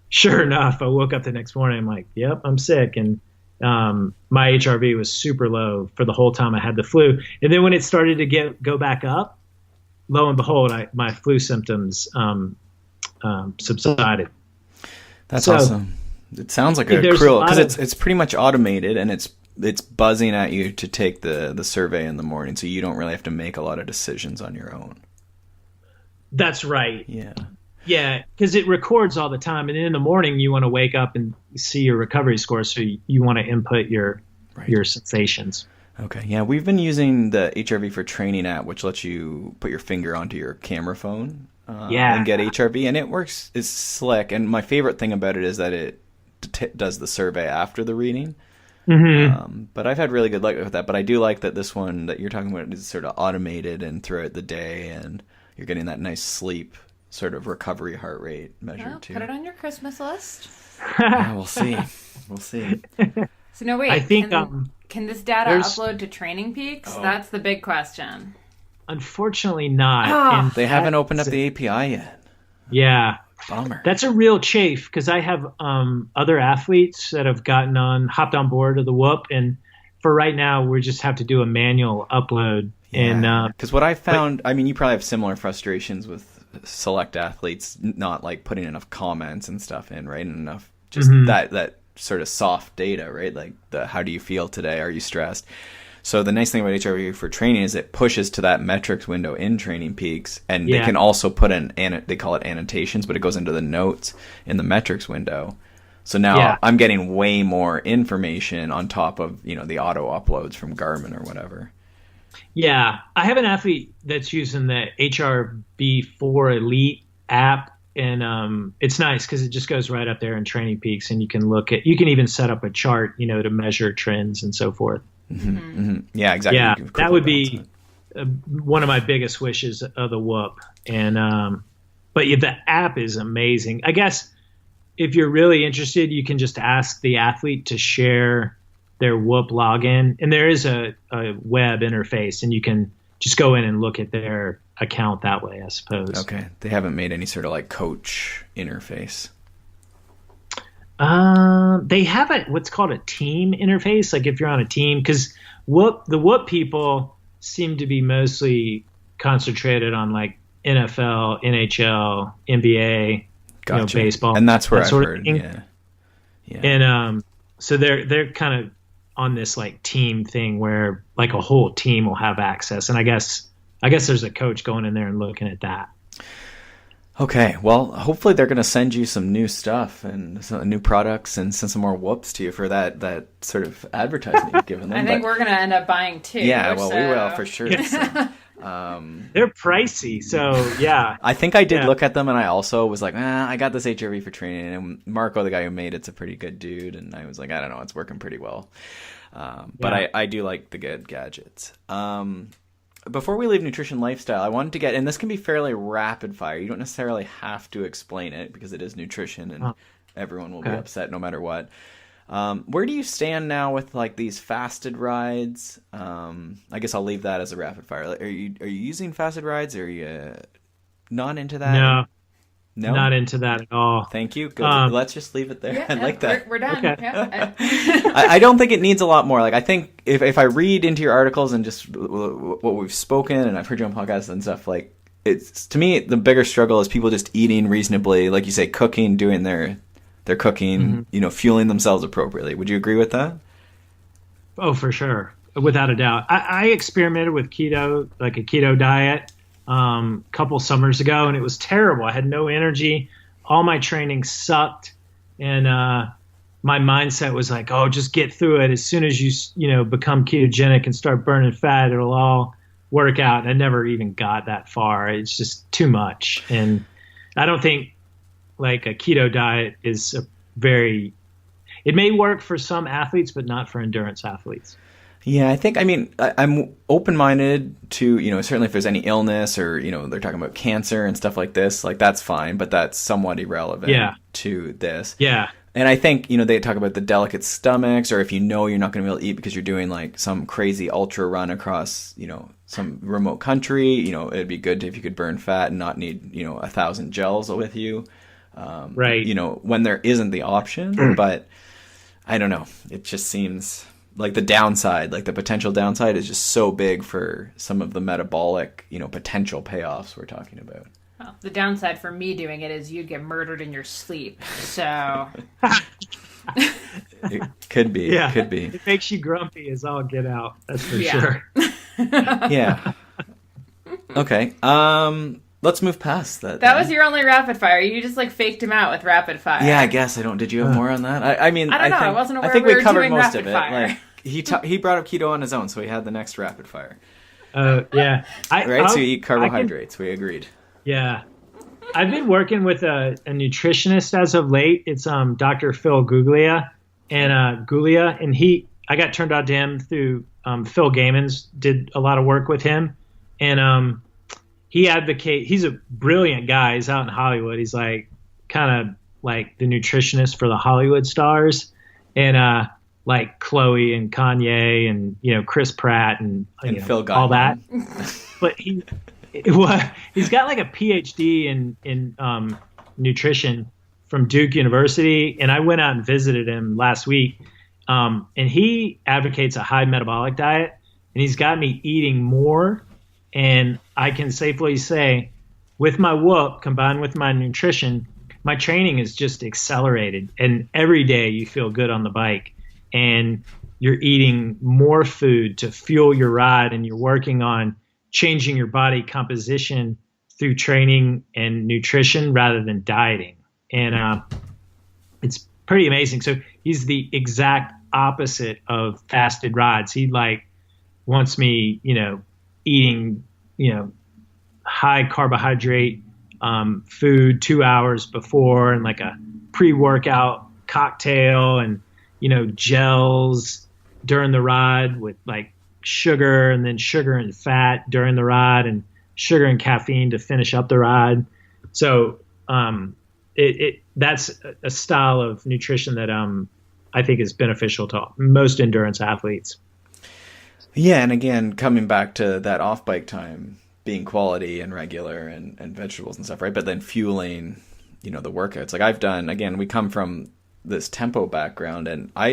[SPEAKER 4] sure enough, I woke up the next morning. I'm like, yep, I'm sick. And my HRV was super low for the whole time I had the flu. And then when it started to go back up, lo and behold, my flu symptoms subsided.
[SPEAKER 3] That's awesome. It sounds like a cruel, because it's pretty much automated, and it's buzzing at you to take the survey in the morning, so you don't really have to make a lot of decisions on your own. That's right. Yeah, because it records all the time, and in the morning you want to wake up and see your recovery score, so you want to input your sensations. Okay, yeah, we've been using the HRV for Training app, which lets you put your finger onto your camera phone and get HRV, and it works. It's slick, and my favorite thing about it is that it does the survey after the reading. Mm-hmm. But I've had really good luck with that. But I do like that this one that you're talking about is sort of automated and throughout the day, and you're getting that nice sleep sort of recovery heart rate measured too.
[SPEAKER 1] Put it on your Christmas list.
[SPEAKER 3] Yeah, we'll see. We'll see.
[SPEAKER 1] So no, wait.
[SPEAKER 4] I think
[SPEAKER 1] can this data upload to Training Peaks? Oh. That's the big question.
[SPEAKER 4] Unfortunately, not.
[SPEAKER 3] They haven't opened up the API yet.
[SPEAKER 4] Yeah.
[SPEAKER 3] Bummer.
[SPEAKER 4] That's a real chafe, because I have other athletes that have hopped on board of the Whoop, and for right now, we just have to do a manual upload. Yeah.
[SPEAKER 3] Because what I found, I mean, you probably have similar frustrations with select athletes not like putting enough comments and stuff in, right? And enough just that sort of soft data, right? Like how do you feel today? Are you stressed? So the nice thing about HRV for Training is it pushes to that metrics window in Training Peaks, and they can also put in, they call it annotations, but it goes into the notes in the metrics window. So now I'm getting way more information on top of, the auto uploads from Garmin or whatever. Yeah, I have an athlete that's using the HRV4 Elite app
[SPEAKER 4] and it's nice because it just goes right up there in Training Peaks, and you can even set up a chart, to measure trends and so forth.
[SPEAKER 3] Mm-hmm. Mm-hmm. Yeah, exactly.
[SPEAKER 4] Yeah, that would be one of my biggest wishes of the Whoop. And but yeah, the app is amazing. I guess if you're really interested, you can just ask the athlete to share their Whoop login, and there is a web interface, and you can just go in and look at their account that way, I suppose.
[SPEAKER 3] Okay, they haven't made any sort of like coach interface.
[SPEAKER 4] They have what's called a team interface, like if you're on a team, because the Whoop people seem to be mostly concentrated on like NFL, NHL, NBA,
[SPEAKER 3] Gotcha.
[SPEAKER 4] Baseball,
[SPEAKER 3] and that's where
[SPEAKER 4] that
[SPEAKER 3] I've
[SPEAKER 4] sort of
[SPEAKER 3] heard.
[SPEAKER 4] thing.
[SPEAKER 3] Yeah.
[SPEAKER 4] And so they're kind of on this like team thing where like a whole team will have access, and I guess there's a coach going in there and looking at that.
[SPEAKER 3] Okay, well, hopefully they're going to send you some new stuff and some new products and send some more whoops to you for that sort of advertising you've given them.
[SPEAKER 1] I think we're going to end up buying two.
[SPEAKER 3] Yeah, well,
[SPEAKER 1] so.
[SPEAKER 3] we will for sure. So,
[SPEAKER 4] they're pricey, so yeah.
[SPEAKER 3] I think I did look at them, and I also was like, I got this HRV for training, and Marco, the guy who made it's a pretty good dude, and I was like, I don't know, it's working pretty well. But I do like the good gadgets. Before we leave nutrition lifestyle, I wanted to get, and this can be fairly rapid fire. You don't necessarily have to explain it because it is nutrition, and everyone will be upset no matter what. Where do you stand now with like these fasted rides? I guess I'll leave that as a rapid fire. Are you using fasted rides? Are you not into that? No,
[SPEAKER 4] not into that at all.
[SPEAKER 3] Thank you. Good. Let's just leave it there.
[SPEAKER 1] Yeah,
[SPEAKER 3] I like that.
[SPEAKER 1] We're done.
[SPEAKER 4] Okay.
[SPEAKER 1] Yeah.
[SPEAKER 3] I don't think it needs a lot more. Like I think if I read into your articles and just what we've spoken, and I've heard you on podcasts and stuff, like it's, to me, the bigger struggle is people just eating reasonably, like you say, cooking, doing their cooking, fueling themselves appropriately. Would you agree with that?
[SPEAKER 4] Oh, for sure. Without a doubt. I experimented with keto, like a keto diet, couple summers ago, and it was terrible. I had no energy. All my training sucked. And my mindset was like, oh, just get through it. As soon as you become ketogenic and start burning fat, it'll all work out. And I never even got that far. It's just too much. And I don't think like a keto diet is it may work for some athletes, but not for endurance athletes.
[SPEAKER 3] Yeah, I'm open-minded to, certainly if there's any illness or, they're talking about cancer and stuff like this, like that's fine, but that's somewhat irrelevant to this.
[SPEAKER 4] Yeah.
[SPEAKER 3] And I think, they talk about the delicate stomachs, or if you're not going to be able to eat because you're doing like some crazy ultra run across, some remote country, it'd be good if you could burn fat and not need, 1,000 gels with you.
[SPEAKER 4] Right.
[SPEAKER 3] When there isn't the option, but I don't know. It just seems like the downside, like the potential downside is just so big for some of the metabolic, potential payoffs we're talking about.
[SPEAKER 1] Well, the downside for me doing it is you'd get murdered in your sleep. So
[SPEAKER 3] it could be.
[SPEAKER 4] Yeah.
[SPEAKER 3] Could be.
[SPEAKER 4] It makes you grumpy as all get out. That's for
[SPEAKER 1] Yeah.
[SPEAKER 4] sure.
[SPEAKER 3] Yeah. Okay. Let's move past that.
[SPEAKER 1] that was your only rapid fire. You just like faked him out with rapid fire.
[SPEAKER 3] Yeah, I guess I don't. Did you have more on that? I mean,
[SPEAKER 1] I don't know.
[SPEAKER 3] Think,
[SPEAKER 1] I wasn't aware
[SPEAKER 3] I think
[SPEAKER 1] we
[SPEAKER 3] we
[SPEAKER 1] were
[SPEAKER 3] covered
[SPEAKER 1] doing
[SPEAKER 3] most
[SPEAKER 1] rapid
[SPEAKER 3] of it.
[SPEAKER 1] fire.
[SPEAKER 3] Like he brought up keto on his own, so he had the next rapid fire.
[SPEAKER 4] Yeah.
[SPEAKER 3] So you eat carbohydrates. We agreed.
[SPEAKER 4] Yeah. I've been working with a nutritionist as of late. It's Dr. Phil Guglia, and I got turned on to him through Phil Gaiman's did a lot of work with him, and he's a brilliant guy. He's out in Hollywood. He's like kind of like the nutritionist for the Hollywood stars, and like Chloe and Kanye and Chris Pratt and
[SPEAKER 3] Phil Gaiman.
[SPEAKER 4] all that. But he's got like a PhD in nutrition from Duke University, and I went out and visited him last week. And he advocates a high metabolic diet, and he's got me eating more. And I can safely say, with my Whoop combined with my nutrition, my training is just accelerated. And every day you feel good on the bike, and you're eating more food to fuel your ride, and you're working on changing your body composition through training and nutrition rather than dieting. And it's pretty amazing. So he's the exact opposite of fasted rides. He like wants me, eating, high carbohydrate, food 2 hours before, and like a pre-workout cocktail, and gels during the ride with like sugar, and then sugar and fat during the ride, and sugar and caffeine to finish up the ride. So that's a style of nutrition that I think is beneficial to most endurance athletes.
[SPEAKER 3] Yeah, and again, coming back to that off-bike time being quality and regular and vegetables and stuff, right? But then fueling, the workouts. Like I've done, again, we come from this tempo background, and I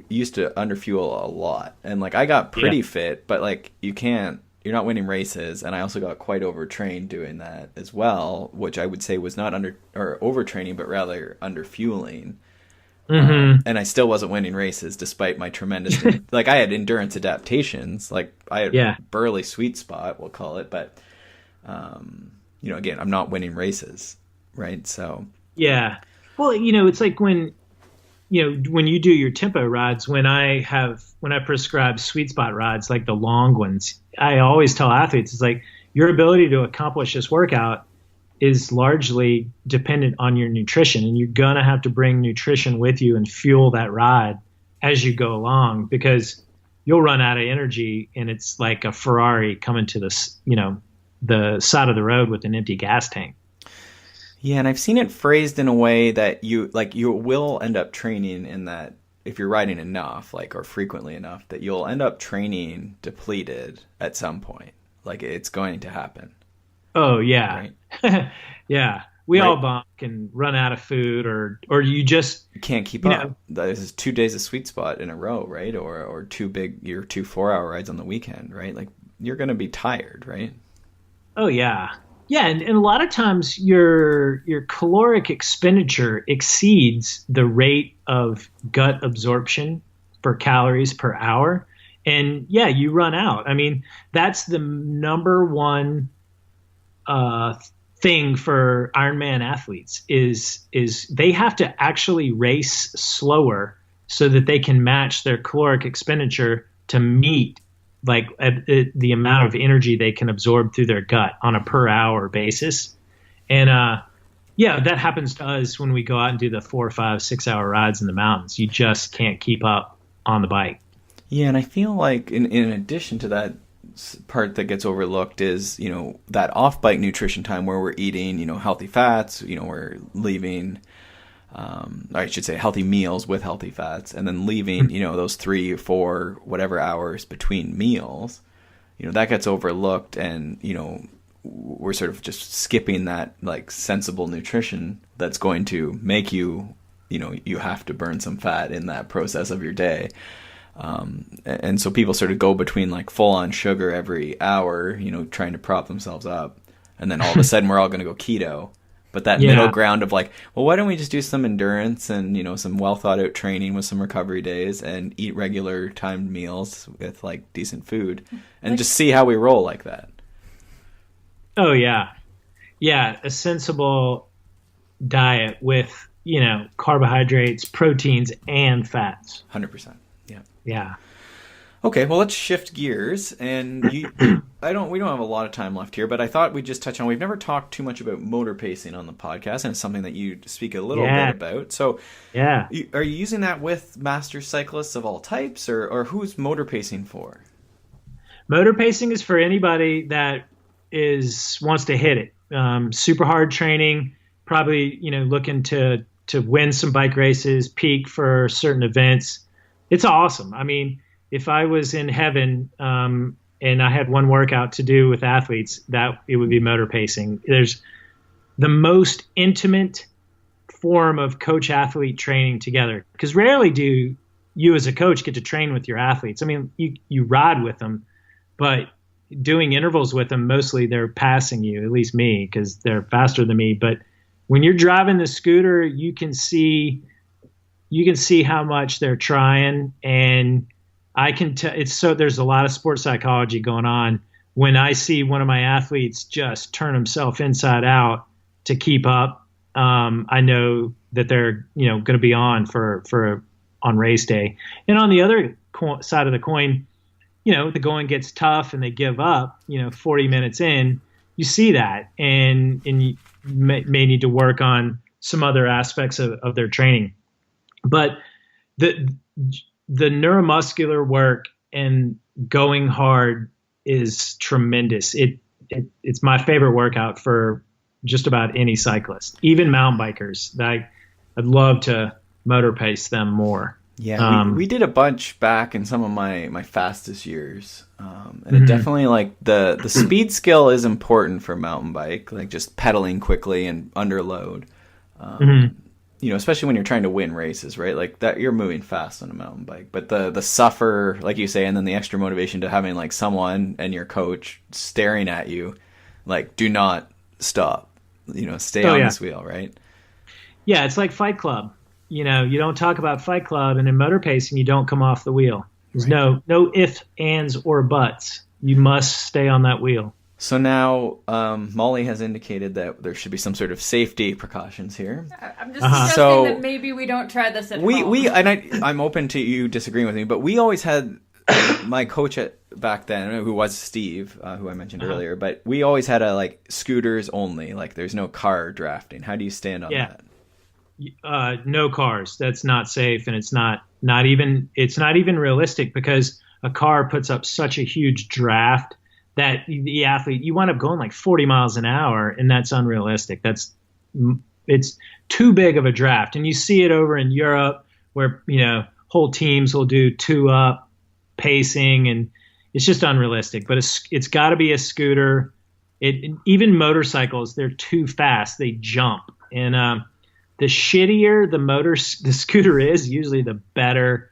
[SPEAKER 3] used to underfuel a lot. And like I got pretty fit, but like you're not winning races. And I also got quite overtrained doing that as well, which I would say was not overtraining, but rather underfueling. Mm-hmm. And I still wasn't winning races despite my tremendous, like I had endurance adaptations, like I had burly sweet spot, we'll call it. But, again, I'm not winning races. Right. So, yeah.
[SPEAKER 4] Well, it's like when you do your tempo rides, when I prescribe sweet spot rides, like the long ones, I always tell athletes, it's like your ability to accomplish this workout is largely dependent on your nutrition, and you're going to have to bring nutrition with you and fuel that ride as you go along, because you'll run out of energy, and it's like a Ferrari coming to the side of the road with an empty gas tank.
[SPEAKER 3] Yeah, and I've seen it phrased in a way that you will end up training in that if you're riding enough, or frequently enough, that you'll end up training depleted at some point. Like it's going to happen.
[SPEAKER 4] Oh yeah. Right? Yeah. We all bonk and run out of food, or you just
[SPEAKER 3] can't keep up. This is 2 days of sweet spot in a row, right? Or two 4-hour rides on the weekend, right? Like you're going to be tired, right?
[SPEAKER 4] Oh yeah. Yeah. And a lot of times your caloric expenditure exceeds the rate of gut absorption for calories per hour. And yeah, you run out. I mean, that's the number one thing for Ironman athletes is they have to actually race slower so that they can match their caloric expenditure to meet the amount of energy they can absorb through their gut on a per hour basis. And that happens to us when we go out and do the 4, 5, 6 hour rides in the mountains. You just can't keep up on the bike.
[SPEAKER 3] Yeah, and I feel like in addition to that part that gets overlooked is, that off-bike nutrition time where we're eating, healthy fats, we're leaving, I should say healthy meals with healthy fats, and then leaving, those 3 or 4, whatever hours between meals, that gets overlooked, and, we're sort of just skipping that sensible nutrition that's going to make you, you have to burn some fat in that process of your day. And so people sort of go between full on sugar every hour, trying to prop themselves up. And then all of a sudden we're all going to go keto. But that middle ground of well, why don't we just do some endurance and, some well thought out training with some recovery days and eat regular timed meals with decent food and just see how we roll like that.
[SPEAKER 4] Oh yeah. Yeah. A sensible diet with, carbohydrates, proteins, and fats.
[SPEAKER 3] 100%.
[SPEAKER 4] Yeah.
[SPEAKER 3] Okay, well, let's shift gears. And we don't have a lot of time left here, but I thought we'd just touch on, we've never talked too much about motor pacing on the podcast, and it's something that you speak a little bit about. So are you using that with master cyclists of all types, or who's motor pacing for?
[SPEAKER 4] Motor pacing is for anybody that wants to hit it. Super hard training, probably, looking to win some bike races, peak for certain events. It's awesome. I mean, if I was in heaven and I had one workout to do with athletes, that it would be motor pacing. There's the most intimate form of coach-athlete training together, because rarely do you as a coach get to train with your athletes. I mean, you ride with them, but doing intervals with them, mostly they're passing you, at least me, because they're faster than me. But when you're driving the scooter, you can see how much they're trying, and I can tell there's a lot of sports psychology going on. When I see one of my athletes just turn himself inside out to keep up, I know that they're, going to be on on race day. And on the other side of the coin, the going gets tough and they give up, 40 minutes in, you see that, and you may need to work on some other aspects of their training. But the neuromuscular work and going hard is tremendous. It's my favorite workout for just about any cyclist, even mountain bikers. I'd love to motor pace them more.
[SPEAKER 3] Yeah, we did a bunch back in some of my fastest years, and it definitely, like, the speed skill is important for mountain bike, like just pedaling quickly and under load. You know, especially when you're trying to win races, right? Like that, you're moving fast on a mountain bike, but the suffer, like you say, and then the extra motivation to having like someone and your coach staring at you, like, do not stop, you know, stay on this wheel, right?
[SPEAKER 4] Yeah, it's like Fight Club. You know, you don't talk about Fight Club, and in motor pacing, you don't come off the wheel. There's no ifs, ands, or buts. You must stay on that wheel.
[SPEAKER 3] So now Molly has indicated that there should be some sort of safety precautions here.
[SPEAKER 1] I'm just suggesting that maybe we don't try this at home.
[SPEAKER 3] I'm open to you disagreeing with me, but we always had my coach back then, who was Steve, who I mentioned earlier, but we always had scooters only. Like, there's no car drafting. How do you stand on that?
[SPEAKER 4] No cars. That's not safe, and it's not even realistic, because a car puts up such a huge draft that the athlete, you wind up going like 40 miles an hour, and that's unrealistic. It's too big of a draft. And you see it over in Europe where, you know, whole teams will do 2-up pacing, and it's just unrealistic. But it's got to be a scooter. Even motorcycles, they're too fast. They jump. And the shittier the scooter is, usually the better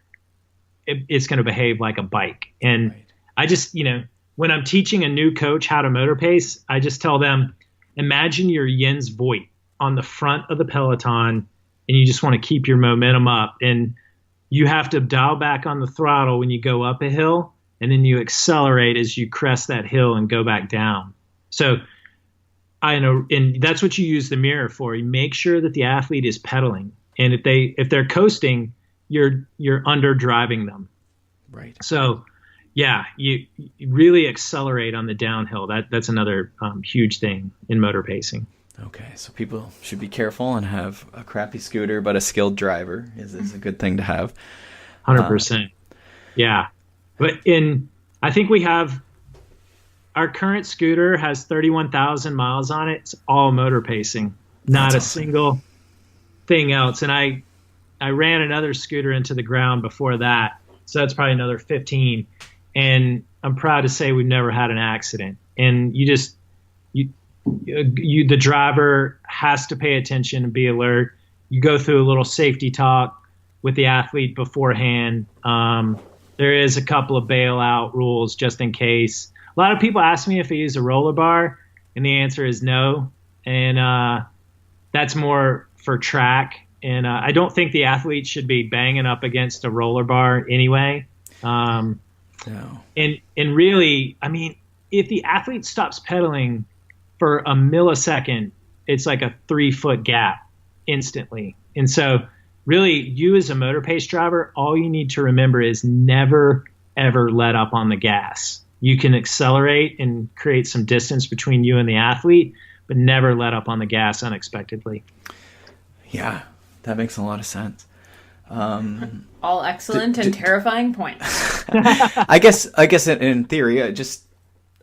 [SPEAKER 4] it's going to behave like a bike. And right. I just, you know, when I'm teaching a new coach how to motor pace, I just tell them, imagine you're Jens Voigt on the front of the peloton, and you just want to keep your momentum up. And you have to dial back on the throttle when you go up a hill, and then you accelerate as you crest that hill and go back down. So I know, and that's what you use the mirror for. You make sure that the athlete is pedaling, and if they're coasting, you're under driving them.
[SPEAKER 3] Right.
[SPEAKER 4] So yeah, you really accelerate on the downhill. That's another huge thing in motor pacing.
[SPEAKER 3] Okay, so people should be careful and have a crappy scooter, but a skilled driver is a good thing to have.
[SPEAKER 4] 100%. Yeah. But I think we have, our current scooter has 31,000 miles on it. It's all motor pacing, not a single thing else. And I ran another scooter into the ground before that, so that's probably another 15. And I'm proud to say we've never had an accident. And the driver has to pay attention and be alert. You go through a little safety talk with the athlete beforehand. There is a couple of bailout rules just in case. A lot of people ask me if I use a roller bar, and the answer is no. And that's more for track. And I don't think the athlete should be banging up against a roller bar anyway. No. And really, I mean, if the athlete stops pedaling for a millisecond, it's like a 3-foot gap instantly. And so really, you as a motor pace driver, all you need to remember is never, ever let up on the gas. You can accelerate and create some distance between you and the athlete, but never let up on the gas unexpectedly. Yeah,
[SPEAKER 3] that makes a lot of sense.
[SPEAKER 1] All excellent and terrifying points.
[SPEAKER 3] I guess in theory,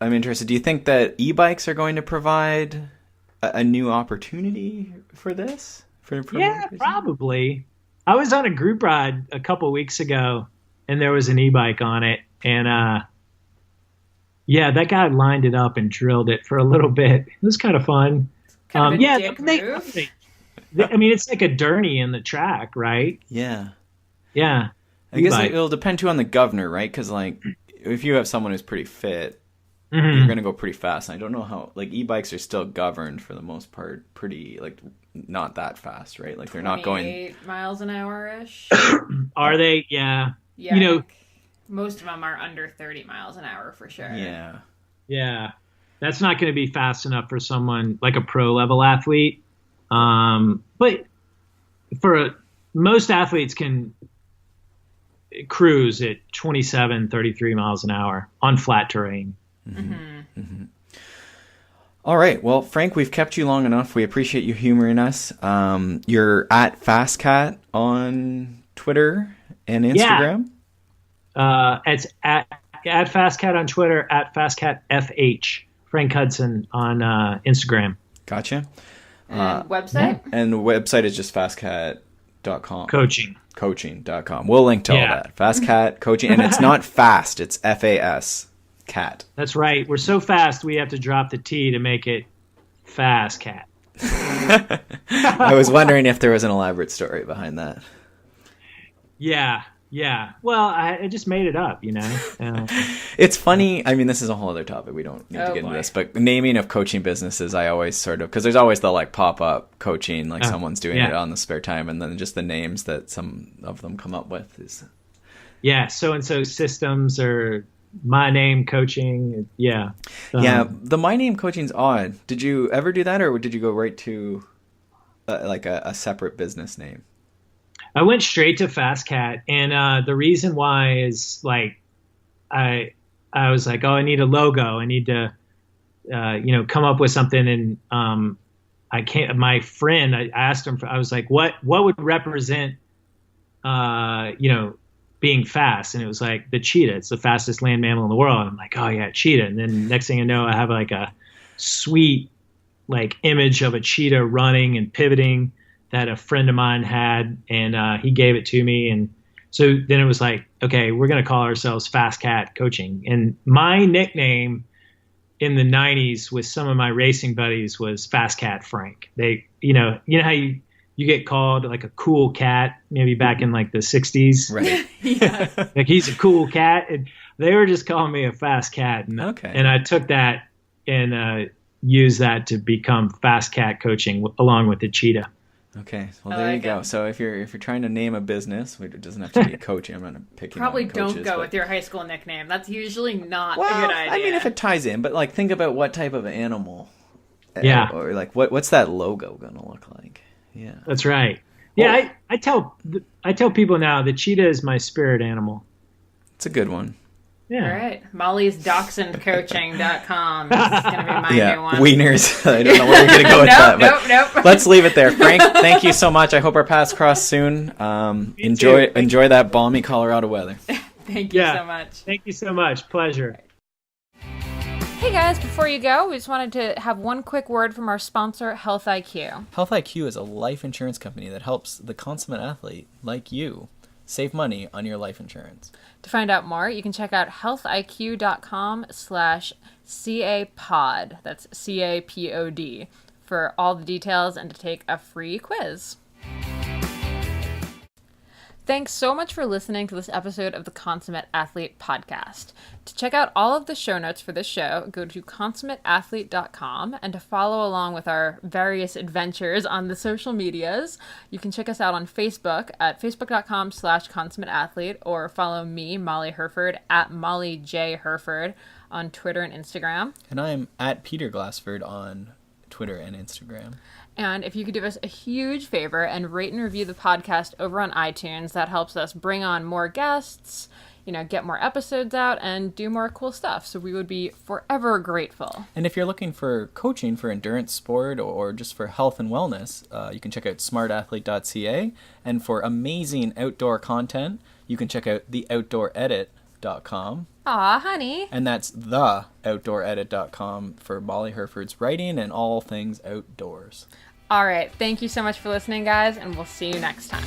[SPEAKER 3] I'm interested. Do you think that e-bikes are going to provide a new opportunity for this?
[SPEAKER 4] Yeah, probably. I was on a group ride a couple of weeks ago, and there was an e-bike on it, and that guy lined it up and drilled it for a little bit. It was kind of fun.
[SPEAKER 1] Kind of a dick move.
[SPEAKER 4] I mean, it's like a gurney in the track, right?
[SPEAKER 3] Yeah.
[SPEAKER 4] Yeah.
[SPEAKER 3] I guess it'll depend too on the governor, right? Because like, if you have someone who's pretty fit,
[SPEAKER 4] mm-hmm.
[SPEAKER 3] you're going to go pretty fast. And I don't know how, like, e-bikes are still governed for the most part, pretty, like, not that fast, right? Like, they're not going
[SPEAKER 1] 8 miles an hour-ish.
[SPEAKER 4] Are they? Yeah.
[SPEAKER 1] Yeah.
[SPEAKER 4] You know,
[SPEAKER 1] most of them are under 30 miles an hour for sure.
[SPEAKER 3] Yeah.
[SPEAKER 4] Yeah. That's not going to be fast enough for someone like a pro level athlete. But most athletes can cruise at 27, 33 miles an hour on flat terrain.
[SPEAKER 3] Mm-hmm. Mm-hmm. All right. Well, Frank, we've kept you long enough. We appreciate you humoring us. You're at FastCat on Twitter and Instagram.
[SPEAKER 4] It's at FastCat on Twitter, at FastCatFH. Frank Hudson on Instagram.
[SPEAKER 3] Gotcha.
[SPEAKER 1] And website?
[SPEAKER 3] And the website is just fastcat.com. Coaching.com. We'll link to all that. FastCat Coaching. And it's not fast. It's FAS. Cat.
[SPEAKER 4] That's right. We're so fast we have to drop the T to make it Fast Cat.
[SPEAKER 3] I was wondering if there was an elaborate story behind that.
[SPEAKER 4] Yeah. Well, I just made it up,
[SPEAKER 3] It's funny. I mean, this is a whole other topic. We don't need to get into
[SPEAKER 1] boy.
[SPEAKER 3] this. But naming of coaching businesses, I always sort of, because there's always the like pop-up coaching, like someone's doing it on the spare time. And then just the names that some of them come up with is.
[SPEAKER 4] Yeah, so-and-so systems or my name coaching. Yeah.
[SPEAKER 3] The my name coaching's odd. Did you ever do that, or did you go right to like a separate business name?
[SPEAKER 4] I went straight to FastCat, and the reason why is like I was like, oh, I need a logo. I need to come up with something, and I can't. My friend, I asked him. I was like, what would represent being fast? And it was like the cheetah. It's the fastest land mammal in the world. And I'm like, oh yeah, cheetah. And then next thing I know, I have like a sweet like image of a cheetah running and pivoting that a friend of mine had, and he gave it to me. And so then it was like, okay, we're going to call ourselves Fast Cat Coaching. And my nickname in the 90s with some of my racing buddies was Fast Cat Frank. They, how you get called like a cool cat, maybe back in like the 60s.
[SPEAKER 3] Right.
[SPEAKER 1] Yeah.
[SPEAKER 4] Like he's a cool cat. And they were just calling me a fast cat. And, and I took that and used that to become Fast Cat Coaching along with the cheetah.
[SPEAKER 3] Okay, well there you go. So if you're trying to name a business, it doesn't have to be a coaching. I'm not picking.
[SPEAKER 1] Probably
[SPEAKER 3] on coaches,
[SPEAKER 1] don't go with your high school nickname. That's usually not a good idea.
[SPEAKER 3] I mean, if it ties in, but like think about what type of animal.
[SPEAKER 4] Yeah.
[SPEAKER 3] Or like what's that logo gonna look like? Yeah.
[SPEAKER 4] That's right. Yeah, I tell people now the cheetah is my spirit animal.
[SPEAKER 3] It's a good one.
[SPEAKER 4] Yeah.
[SPEAKER 1] All right. Molly's dachshundcoaching.com is going to be my new one.
[SPEAKER 3] Wieners. I don't know where you're going to go with that. Nope. Let's leave it there. Frank, thank you so much. I hope our paths cross soon. Enjoy that balmy Colorado weather.
[SPEAKER 1] Thank you so much.
[SPEAKER 4] Thank you so much. Pleasure.
[SPEAKER 1] Hey guys, before you go, we just wanted to have one quick word from our sponsor, Health IQ.
[SPEAKER 5] Health IQ is a life insurance company that helps the consummate athlete like you save money on your life insurance.
[SPEAKER 1] To find out more, you can check out healthiq.com/CAPOD. That's CAPOD for all the details and to take a free quiz. Thanks so much for listening to this episode of the Consummate Athlete Podcast. To check out all of the show notes for this show, go to consummateathlete.com, and to follow along with our various adventures on the social medias, you can check us out on Facebook at facebook.com/consummateathlete, or follow me, Molly Herford, at Molly J. Herford on Twitter and Instagram.
[SPEAKER 5] And I'm at Peter Glassford on Twitter and Instagram.
[SPEAKER 1] And if you could do us a huge favor and rate and review the podcast over on iTunes, that helps us bring on more guests, get more episodes out and do more cool stuff. So we would be forever grateful.
[SPEAKER 5] And if you're looking for coaching for endurance sport or just for health and wellness, you can check out smartathlete.ca. And for amazing outdoor content, you can check out theoutdooredit.com.
[SPEAKER 1] Aw, honey.
[SPEAKER 5] And that's theoutdooredit.com for Molly Herford's writing and all things outdoors.
[SPEAKER 1] All right. Thank you so much for listening, guys, and we'll see you next time.